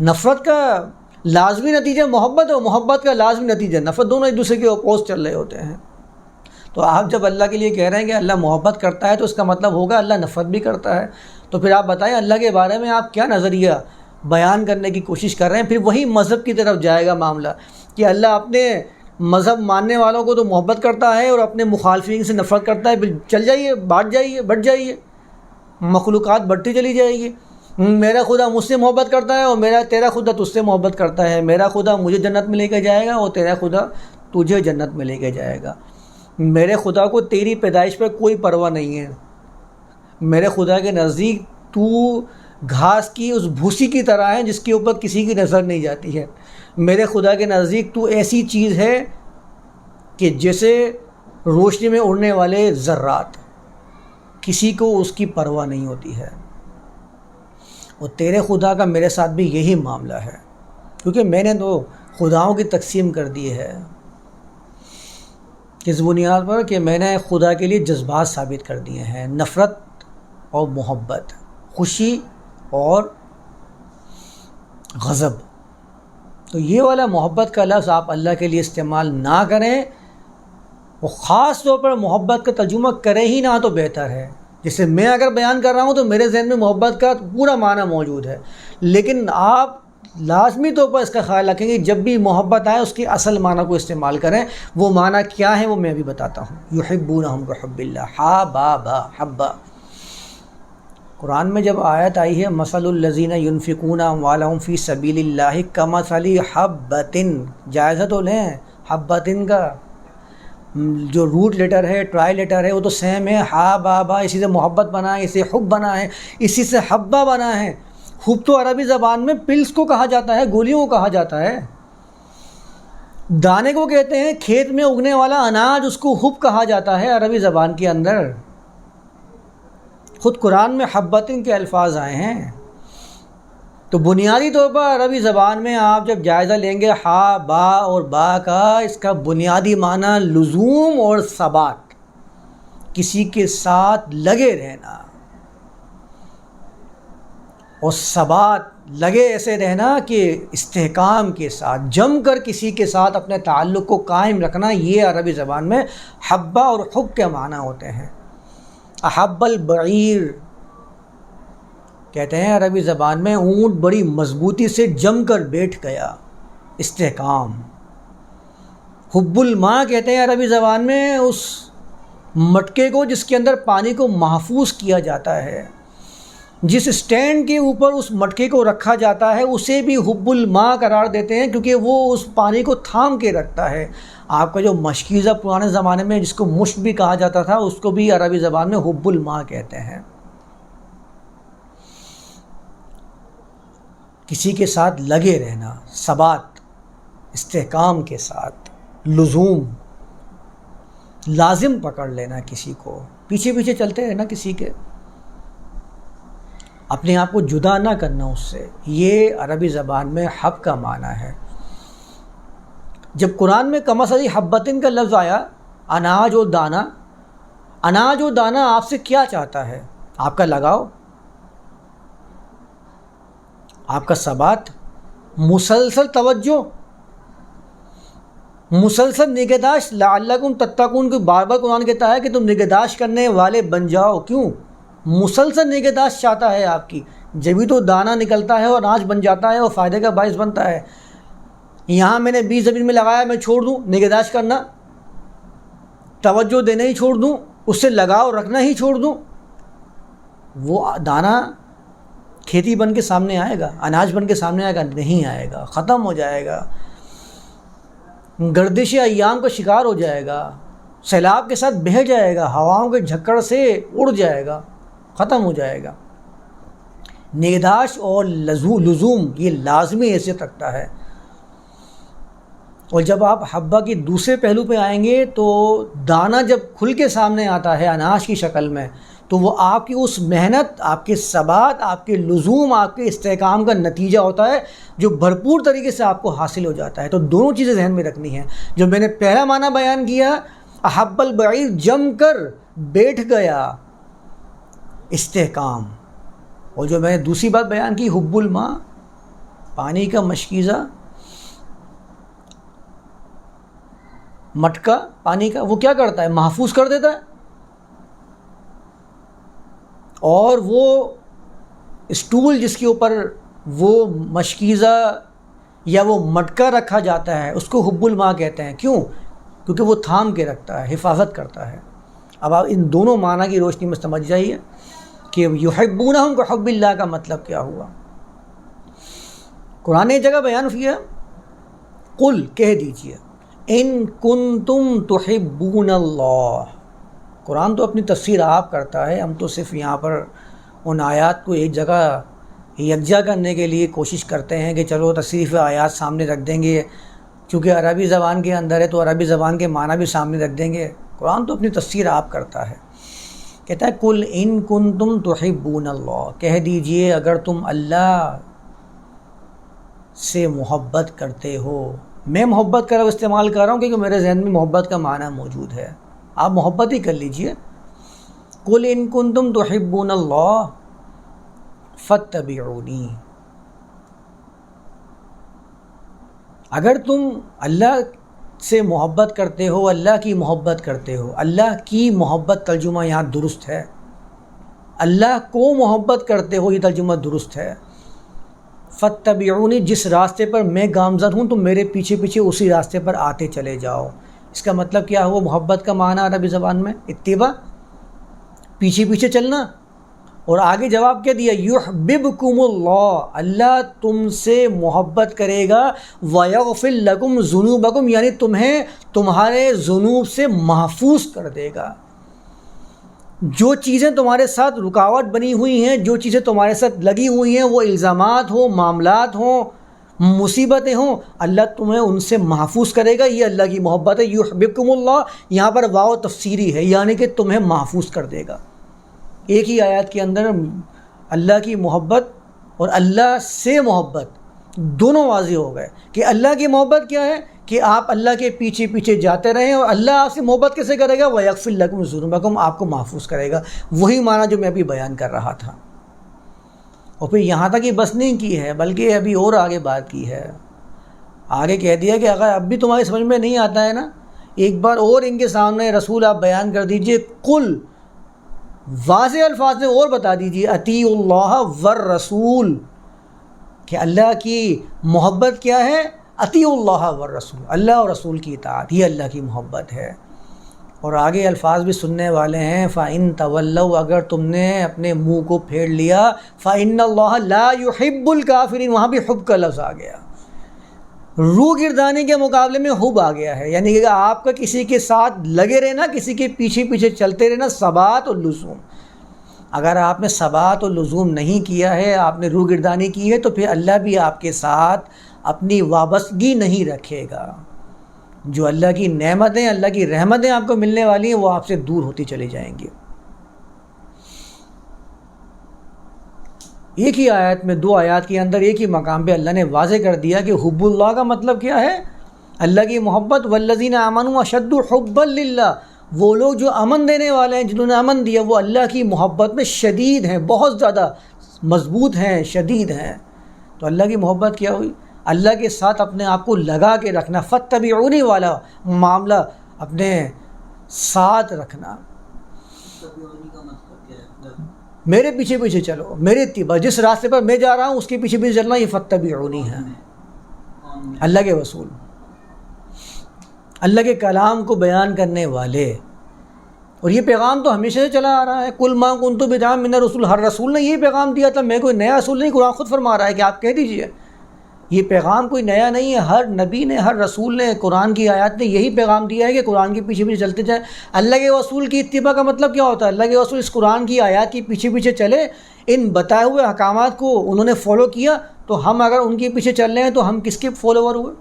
نفرت کا لازمی نتیجہ محبت اور محبت کا لازمی نتیجہ نفرت، دونوں ایک دوسرے کے اپوز چل رہے ہوتے ہیں۔ تو آپ جب اللہ کے لیے کہہ رہے ہیں کہ اللہ محبت کرتا ہے تو اس کا مطلب ہوگا اللہ نفرت بھی کرتا ہے۔ تو پھر آپ بتائیں اللہ کے بارے میں آپ کیا نظریہ بیان کرنے کی کوشش کر رہے ہیں؟ پھر وہی مذہب کی طرف جائے گا معاملہ کہ اللہ اپنے مذہب ماننے والوں کو تو محبت کرتا ہے اور اپنے مخالفین سے نفرت کرتا ہے۔ پھر چل جائیے، بٹ جائیے، مخلوقات بڑھتی چلی جائے گی۔ میرا خدا مجھ سے محبت کرتا ہے اور تیرا خدا تجھ سے محبت کرتا ہے، میرا خدا مجھے جنت میں لے کے جائے گا اور تیرا خدا تجھے جنت میں لے کے جائے گا۔ میرے خدا کو تیری پیدائش پر کوئی پرواہ نہیں ہے، میرے خدا کے نزدیک تو گھاس کی اس بھوسی کی طرح ہے جس کے اوپر کسی کی نظر نہیں جاتی ہے۔ میرے خدا کے نزدیک تو ایسی چیز ہے کہ جیسے روشنی میں اڑنے والے ذرات، کسی کو اس کی پرواہ نہیں ہوتی ہے۔ اور تیرے خدا کا میرے ساتھ بھی یہی معاملہ ہے، کیونکہ میں نے تو خداؤں کی تقسیم کر دی ہے کس بنیاد پر کہ میں نے خدا کے لیے جذبات ثابت کر دیے ہیں، نفرت اور محبت، خوشی اور غضب۔ تو یہ والا محبت کا لفظ آپ اللہ کے لیے استعمال نہ کریں، اور خاص طور پر محبت کا ترجمہ کریں ہی نہ تو بہتر ہے۔ جیسے میں اگر بیان کر رہا ہوں تو میرے ذہن میں محبت کا پورا معنی موجود ہے، لیکن آپ لازمی طور پر اس کا خیال رکھیں گے جب بھی محبت آئے اس کے اصل معنی کو استعمال کریں۔ وہ معنی کیا ہے وہ میں بھی بتاتا ہوں۔ یحبونہم کحب اللہ، حبا۔ قرآن میں جب آیت آئی ہے مثل الذین ینفقون اموالہم فی سبیل اللہ کمثل حبۃ، جائزہ تو لیں، حبۃ کا جو روٹ لیٹر ہے، ٹرائی لیٹر ہے، وہ تو سیم ہے، حبا، اسی سے محبت بنا ہے، اسی سے حب بنا ہے، اسی سے حبہ بنا ہے۔ حب تو عربی زبان میں پلس کو کہا جاتا ہے، گولیوں کو کہا جاتا ہے، دانے کو کہتے ہیں، کھیت میں اگنے والا اناج اس کو حب کہا جاتا ہے عربی زبان کے اندر۔ خود قرآن میں حبتن کے الفاظ آئے ہیں۔ تو بنیادی طور پر عربی زبان میں آپ جب جائزہ لیں گے ہا، با اور با کا، اس کا بنیادی معنی لزوم اور ثبات، کسی کے ساتھ لگے رہنا، اور ثبات لگے ایسے رہنا کہ استحکام کے ساتھ جم کر کسی کے ساتھ اپنے تعلق کو قائم رکھنا، یہ عربی زبان میں حبہ اور حب کے معنی ہوتے ہیں۔ احب البعیر کہتے ہیں عربی زبان میں اونٹ بڑی مضبوطی سے جم کر بیٹھ گیا، استحکام۔ حب الماء کہتے ہیں عربی زبان میں اس مٹکے کو جس کے اندر پانی کو محفوظ کیا جاتا ہے، جس اسٹینڈ کے اوپر اس مٹکے کو رکھا جاتا ہے اسے بھی حب الماء قرار دیتے ہیں، کیونکہ وہ اس پانی کو تھام کے رکھتا ہے۔ آپ کا جو مشکیزہ پرانے زمانے میں جس کو مشت بھی کہا جاتا تھا، اس کو بھی عربی زبان میں حب الماء کہتے ہیں۔ کسی کے ساتھ لگے رہنا، ثبات، استحکام کے ساتھ، لزوم، لازم پکڑ لینا کسی کو، پیچھے پیچھے چلتے رہنا کسی کے، اپنے آپ کو جدا نہ کرنا اس سے، یہ عربی زبان میں حب کا معنی ہے۔ جب قرآن میں کمثلی حبتن کا لفظ آیا، اناج و دانہ، اناج و دانہ آپ سے کیا چاہتا ہے؟ آپ کا لگاؤ، آپ کا ثبات، مسلسل توجہ، مسلسل نگہداشت، لعلکم تتقون، کو بار بار قرآن کہتا ہے کہ تم نگہداشت کرنے والے بن جاؤ۔ کیوں؟ مسلسل نگہداشت چاہتا ہے آپ کی، جبھی تو دانہ نکلتا ہے اور اناج بن جاتا ہے اور فائدے کا باعث بنتا ہے۔ یہاں میں نے بیج زمین میں لگایا، میں چھوڑ دوں نگہداشت کرنا، توجہ دینا ہی چھوڑ دوں، اس سے لگاؤ رکھنا ہی چھوڑ دوں، وہ دانہ کھیتی بن کے سامنے آئے گا، اناج بن کے سامنے آئے گا؟ نہیں آئے گا، ختم ہو جائے گا، گردش ایام کا شکار ہو جائے گا، سیلاب کے ساتھ بہہ جائے گا، ہواؤں کے جھکڑ سے اڑ جائے گا، ختم ہو جائے گا۔ نگہداشت اور لزوم یہ لازمی حیثیت رکھتا ہے۔ اور جب آپ حبہ کے دوسرے پہلو پہ آئیں گے تو دانہ جب کھل کے سامنے آتا ہے اناج کی شکل میں، تو وہ آپ کی اس محنت، آپ کے ثبات، آپ کے لزوم، آپ کے استحکام کا نتیجہ ہوتا ہے جو بھرپور طریقے سے آپ کو حاصل ہو جاتا ہے۔ تو دونوں چیزیں ذہن میں رکھنی ہیں۔ جو میں نے پہلا معنی بیان کیا، احب البعیر، جم کر بیٹھ گیا، استحکام، اور جو میں نے دوسری بات بیان کی، حب الماء، پانی کا مشکیزہ، مٹکا پانی کا، وہ کیا کرتا ہے؟ محفوظ کر دیتا ہے۔ اور وہ اسٹول جس کے اوپر وہ مشکیزہ یا وہ مٹکا رکھا جاتا ہے، اس کو حب الماء کہتے ہیں۔ کیوں؟ کیونکہ وہ تھام کے رکھتا ہے، حفاظت کرتا ہے۔ اب آپ ان دونوں معنی کی روشنی میں سمجھ جائیے کہ یحبونہم کا حب اللہ کا مطلب کیا ہوا۔ قرآن نے ایک جگہ بیان کیا، قل، کہہ دیجئے، ان کنتم تحبون اللہ۔ قرآن تو اپنی تفسیر آپ کرتا ہے، ہم تو صرف یہاں پر ان آیات کو ایک جگہ یکجا کرنے کے لیے کوشش کرتے ہیں کہ چلو تصریف آیات سامنے رکھ دیں گے، چونکہ عربی زبان کے اندر ہے تو عربی زبان کے معنی بھی سامنے رکھ دیں گے۔ قرآن تو اپنی تفسیر آپ کرتا ہے، کہتا ہے قل ان کنتم تحبون اللہ، کہہ دیجئے اگر تم اللہ سے محبت کرتے ہو۔ میں محبت کا لفظ استعمال کر رہا ہوں کیونکہ میرے ذہن میں محبت کا معنی موجود ہے، آپ محبت ہی کر لیجئے۔ قل ان کنتم تحبون اللہ فاتبعونی، اگر تم اللہ سے محبت کرتے ہو، اللہ کی محبت کرتے ہو، اللہ کی محبت ترجمہ یہاں درست ہے، اللہ کو محبت کرتے ہو یہ ترجمہ درست ہے۔ فاتبعونی، جس راستے پر میں گامزن ہوں تم میرے پیچھے پیچھے اسی راستے پر آتے چلے جاؤ۔ اس کا مطلب کیا ہوا؟ محبت کا معنی عربی زبان میں اتباع، پیچھے پیچھے چلنا۔ اور آگے جواب کیا دیا؟ یحببکم اللہ، اللہ تم سے محبت کرے گا، ویغفر لکم ذنوبکم، یعنی تمہیں تمہارے ذنوب سے محفوظ کر دے گا۔ جو چیزیں تمہارے ساتھ رکاوٹ بنی ہوئی ہیں، جو چیزیں تمہارے ساتھ لگی ہوئی ہیں، وہ الزامات ہوں، معاملات ہوں، مصیبتیں ہوں، اللہ تمہیں ان سے محفوظ کرے گا۔ یہ اللہ کی محبت ہے۔ یحببکم اللہ یہاں پر واو تفسیری ہے، یعنی کہ تمہیں محفوظ کر دے گا۔ ایک ہی آیات کے اندر اللہ کی محبت اور اللہ سے محبت دونوں واضح ہو گئے کہ اللہ کی محبت کیا ہے کہ آپ اللہ کے پیچھے پیچھے جاتے رہیں، اور اللہ آپ سے محبت کیسے کرے گا؟ وَيَغْفِرْ لَكُمْ ذُنُوبَكُمْ، آپ کو محفوظ کرے گا۔ وہی معنی جو میں ابھی بیان کر رہا تھا۔ اور پھر یہاں تک ہی بس نہیں کی ہے، بلکہ ابھی اور آگے بات کی ہے۔ آگے کہہ دیا کہ اگر اب بھی تمہاری سمجھ میں نہیں آتا ہے نا، ایک بار اور ان کے سامنے رسول آپ بیان کر دیجئے، قل، واضح الفاظ میں اور بتا دیجئے، اطیعوا اللہ والرسول، کہ اللہ کی محبت کیا ہے؟ اطیعوا اللہ والرسول، اللہ اور رسول کی اطاعت، یہ اللہ کی محبت ہے۔ اور آگے الفاظ بھی سننے والے ہیں، فَإِن تَوَلَّوْا، اگر تم نے اپنے منہ کو پھیر لیا، فَإِنَّ اللَّهَ لَا يُحِبُّ الْكَافِرِينَ، وہاں بھی حب کا لفظ آ گیا، روح گردانی کے مقابلے میں حب آ گیا ہے، یعنی کہ آپ کا کسی کے ساتھ لگے رہنا، کسی کے پیچھے پیچھے چلتے رہنا، ثبات اور لزوم۔ اگر آپ نے ثبات اور لزوم نہیں کیا ہے، آپ نے روح گردانی کی ہے، تو پھر اللہ بھی آپ کے ساتھ اپنی وابستگی نہیں رکھے گا۔ جو اللہ کی نعمتیں، اللہ کی رحمتیں آپ کو ملنے والی ہیں وہ آپ سے دور ہوتی چلی جائیں گی۔ ایک ہی آیت میں، 2 آیات کے اندر ایک ہی مقام پہ اللہ نے واضح کر دیا کہ حب اللہ کا مطلب کیا ہے، اللہ کی محبت۔ والذین آمنوا اشد حبا للہ، وہ لوگ جو امن دینے والے ہیں، جنہوں نے امن دیا، وہ اللہ کی محبت میں شدید ہیں، بہت زیادہ مضبوط ہیں، شدید ہیں۔ تو اللہ کی محبت کیا ہوئی؟ اللہ کے ساتھ اپنے آپ کو لگا کے رکھنا، فاتبعونی والا معاملہ اپنے ساتھ رکھنا۔ تبعونی کا مطلب کیا ہے؟ میرے پیچھے پیچھے چلو، میرے اتباع، جس راستے پر میں جا رہا ہوں اس کے پیچھے پیچھے چلنا، یہ فاتبعونی ہے۔ اللہ کے رسول، اللہ کے کلام کو بیان کرنے والے، اور یہ پیغام تو ہمیشہ سے چلا آ رہا ہے۔ کل ما کنت بدعا من الرسول، ہر رسول نے یہی پیغام دیا تھا، میں کوئی نیا رسول نہیں، قرآن خود فرما رہا ہے کہ آپ کہہ دیجئے، یہ پیغام کوئی نیا نہیں ہے۔ ہر نبی نے، ہر رسول نے، قرآن کی آیات نے یہی پیغام دیا ہے کہ قرآن کے پیچھے پیچھے چلتے جائیں۔ اللہ کے رسول کی اتباع کا مطلب کیا ہوتا ہے؟ اللہ کے رسول اس قرآن کی آیات کے پیچھے پیچھے چلے، ان بتائے ہوئے احکامات کو انہوں نے فالو کیا، تو ہم اگر ان کے پیچھے چل رہے ہیں تو ہم کس کے فالوور ہوئے؟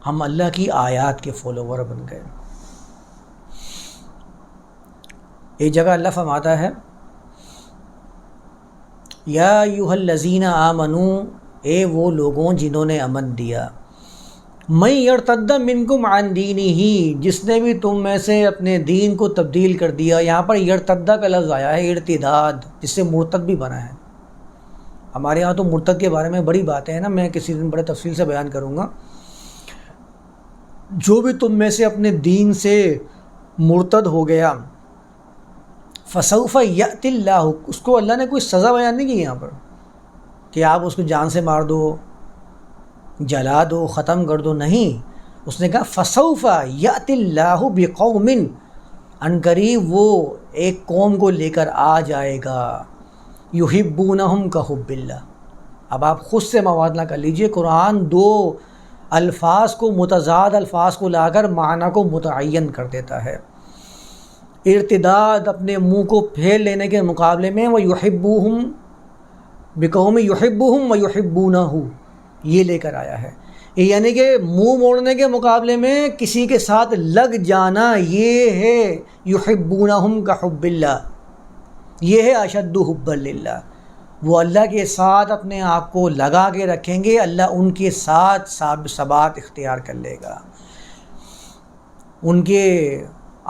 ہم اللہ کی آیات کے فالوور بن گئے۔ ایک جگہ اللہ فرماتا ہے، یا ایھا الذین آمنو، اے وہ لوگوں جنہوں نے امن دیا، من یرتد منکم عن دینہ، جس نے بھی تم میں سے اپنے دین کو تبدیل کر دیا۔ یہاں پر یرتدہ کا لفظ آیا ہے، ارتداد، جس سے مرتد بھی بنا ہے۔ ہمارے یہاں تو مرتد کے بارے میں بڑی باتیں ہیں نا، میں کسی دن بڑے تفصیل سے بیان کروں گا۔ جو بھی تم میں سے اپنے دین سے مرتد ہو گیا، فسوف یأتی اللہ، اس کو اللہ نے کوئی سزا بیان نہیں کی یہاں پر کہ آپ اس کو جان سے مار دو، جلا دو، ختم کر دو، نہیں۔ اس نے کہا فسوف یأتی اللہ بقوم، عنقریب وہ ایک قوم کو لے کر آ جائے گا، یحبونہم کحب اللہ۔ اب آپ خود سے موازنہ کر لیجئے، قرآن 2 الفاظ کو، متضاد الفاظ کو لا کر معنی کو متعین کر دیتا ہے۔ ارتداد، اپنے منہ کو پھیر لینے کے مقابلے میں، وَيُحِبُّهُمْ بِقَوْمٍ يُحِبُّهُمْ وَيُحِبُّونَهُ، یہ لے کر آیا ہے۔ یعنی کہ منہ موڑنے کے مقابلے میں کسی کے ساتھ لگ جانا، یہ ہے يُحِبُّونَهُمْ كَحُبِّ اللَّهِ، یہ ہے اشد حبا للہ۔ وہ اللہ کے ساتھ اپنے آپ کو لگا کے رکھیں گے، اللہ ان کے ساتھ ثبات اختیار کر لے گا، ان کے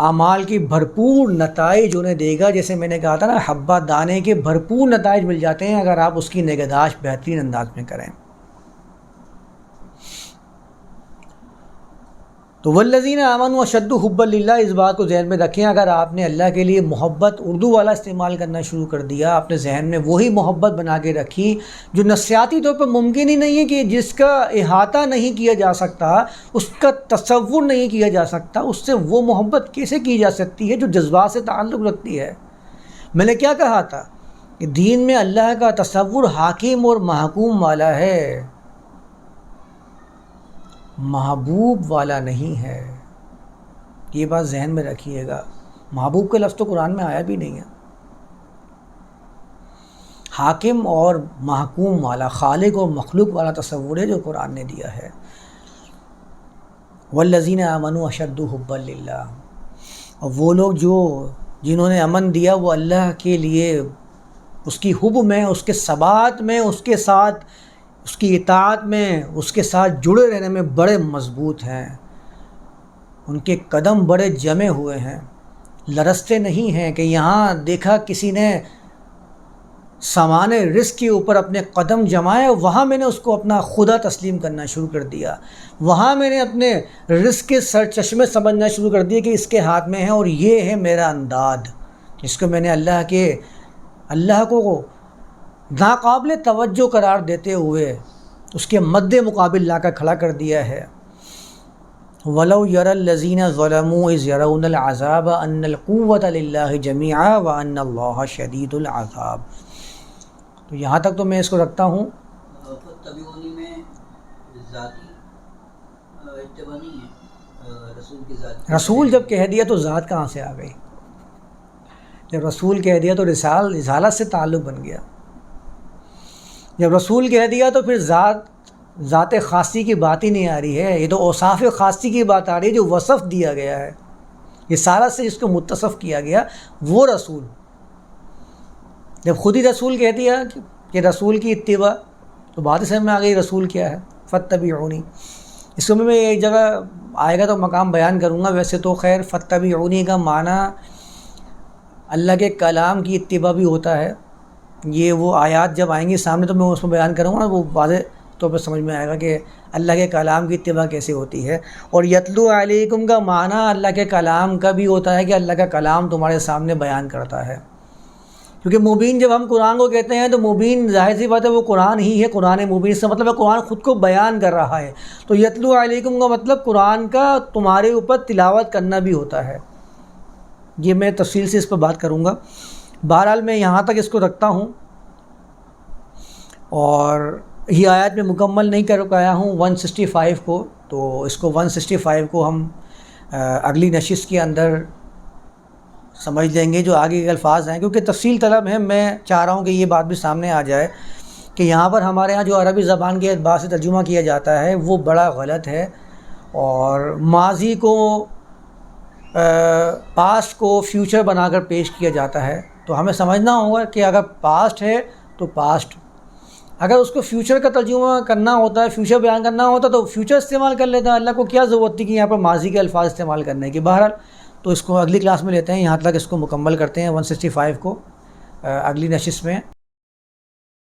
اعمال کی بھرپور نتائج انہیں دے گا۔ جیسے میں نے کہا تھا نا، حبہ دانے کے بھرپور نتائج مل جاتے ہیں اگر آپ اس کی نگہداشت بہترین انداز میں کریں۔ تو والذین آمنوا اشد حبا للہ، اس بات کو ذہن میں رکھیں، اگر آپ نے اللہ کے لیے محبت، اردو والا استعمال کرنا شروع کر دیا، اپنے ذہن میں وہی محبت بنا کے رکھی جو نفسیاتی طور پر ممکن ہی نہیں ہے، کہ جس کا احاطہ نہیں کیا جا سکتا، اس کا تصور نہیں کیا جا سکتا، اس سے وہ محبت کیسے کی جا سکتی ہے جو جذبات سے تعلق رکھتی ہے؟ میں نے کیا کہا تھا کہ دین میں اللہ کا تصور حاکم اور محکوم والا ہے، محبوب والا نہیں ہے۔ یہ بات ذہن میں رکھیے گا، محبوب کا لفظ تو قرآن میں آیا بھی نہیں ہے۔ حاکم اور محکوم والا، خالق اور مخلوق والا تصور ہے جو قرآن نے دیا ہے۔ والذین آمنوا اشد حبا للہ، اور وہ لوگ جنہوں نے امن دیا، وہ اللہ کے لیے اس کی حب میں، اس کے ثبات میں، اس کے ساتھ، اس کی اطاعت میں، اس کے ساتھ جڑے رہنے میں بڑے مضبوط ہیں، ان کے قدم بڑے جمے ہوئے ہیں، لرزتے نہیں ہیں کہ یہاں دیکھا کسی نے سامان رزق کے اوپر اپنے قدم جمائے، وہاں میں نے اس کو اپنا خدا تسلیم کرنا شروع کر دیا، وہاں میں نے اپنے رزق کے سرچشمے سمجھنا شروع کر دیے کہ اس کے ہاتھ میں ہے، اور یہ ہے میرا انداد، جس کو میں نے اللہ کو ناقابل توجہ قرار دیتے ہوئے اس کے مد مقابل لا کر کھڑا کر دیا ہے۔ وَلَوْ يَرَى الَّذِينَ ظَلَمُوا إِذْ يَرَوْنَ الْعَذَابَ أَنَّ الْقُوَّةَ لِلَّهِ جَمِيعًا وَأَنَّ اللَّهَ شَدِيدُ الْعَذَابِ۔ تو یہاں تک تو میں اس کو رکھتا ہوں۔ تبعونی میں ذاتی اتباع نہیں ہے، رسول کی ذات، رسول جب کہہ دیا تو ذات کہاں سے آ گئی؟ جب رسول کہہ دیا تو رسالت سے تعلق بن گیا، جب رسول کہہ دیا تو پھر ذات ذات خاصی کی بات ہی نہیں آ رہی ہے، یہ تو اوصاف خاصی کی بات آ رہی ہے، جو وصف دیا گیا ہے، یہ سارا سے جس کو متصف کیا گیا وہ رسول. جب خود ہی رسول کہہ دیا کہ رسول کی اتباع، تو بات سمجھ میں آ گئی رسول کیا ہے. فاتبعونی، اس میں ایک جگہ آئے گا تو مقام بیان کروں گا. ویسے تو خیر فاتبعونی کا معنی اللہ کے کلام کی اتباع بھی ہوتا ہے. یہ وہ آیات جب آئیں گی سامنے تو میں اس میں بیان کروں گا، وہ واضح طور پہ سمجھ میں آئے گا کہ اللہ کے کلام کی اتباع کیسے ہوتی ہے. اور یتلو علیکم کا معنی اللہ کے کلام کا بھی ہوتا ہے کہ اللہ کا کلام تمہارے سامنے بیان کرتا ہے. کیونکہ مبین جب ہم قرآن کو کہتے ہیں تو مبین ظاہر سی بات ہے وہ قرآن ہی ہے. قرآن مبین سے مطلب ہے قرآن خود کو بیان کر رہا ہے. تو یتلو علیکم کا مطلب قرآن کا تمہارے اوپر تلاوت کرنا بھی ہوتا ہے. یہ میں تفصیل سے اس پہ بات کروں گا. بہرحال میں یہاں تک اس کو رکھتا ہوں، اور یہ آیات میں مکمل نہیں کر پایا ہوں 165 کو. تو اس کو 165 کو ہم اگلی نشست کے اندر سمجھ لیں گے جو آگے کے الفاظ ہیں، کیونکہ تفصیل طلب ہے. میں چاہ رہا ہوں کہ یہ بات بھی سامنے آ جائے کہ یہاں پر ہمارے ہاں جو عربی زبان کے اعتبار سے ترجمہ کیا جاتا ہے وہ بڑا غلط ہے، اور ماضی کو پاسٹ کو فیوچر بنا کر پیش کیا جاتا ہے. تو ہمیں سمجھنا ہوگا کہ اگر پاسٹ ہے تو پاسٹ، اگر اس کو فیوچر کا ترجمہ کرنا ہوتا ہے، فیوچر بیان کرنا ہوتا تو فیوچر استعمال کر لیتا ہے. اللہ کو کیا ضرورت تھی کہ یہاں پر ماضی کے الفاظ استعمال کرنے کی. بہرحال تو اس کو اگلی کلاس میں لیتے ہیں، یہاں تک اس کو مکمل کرتے ہیں 165 کو اگلی نشست میں.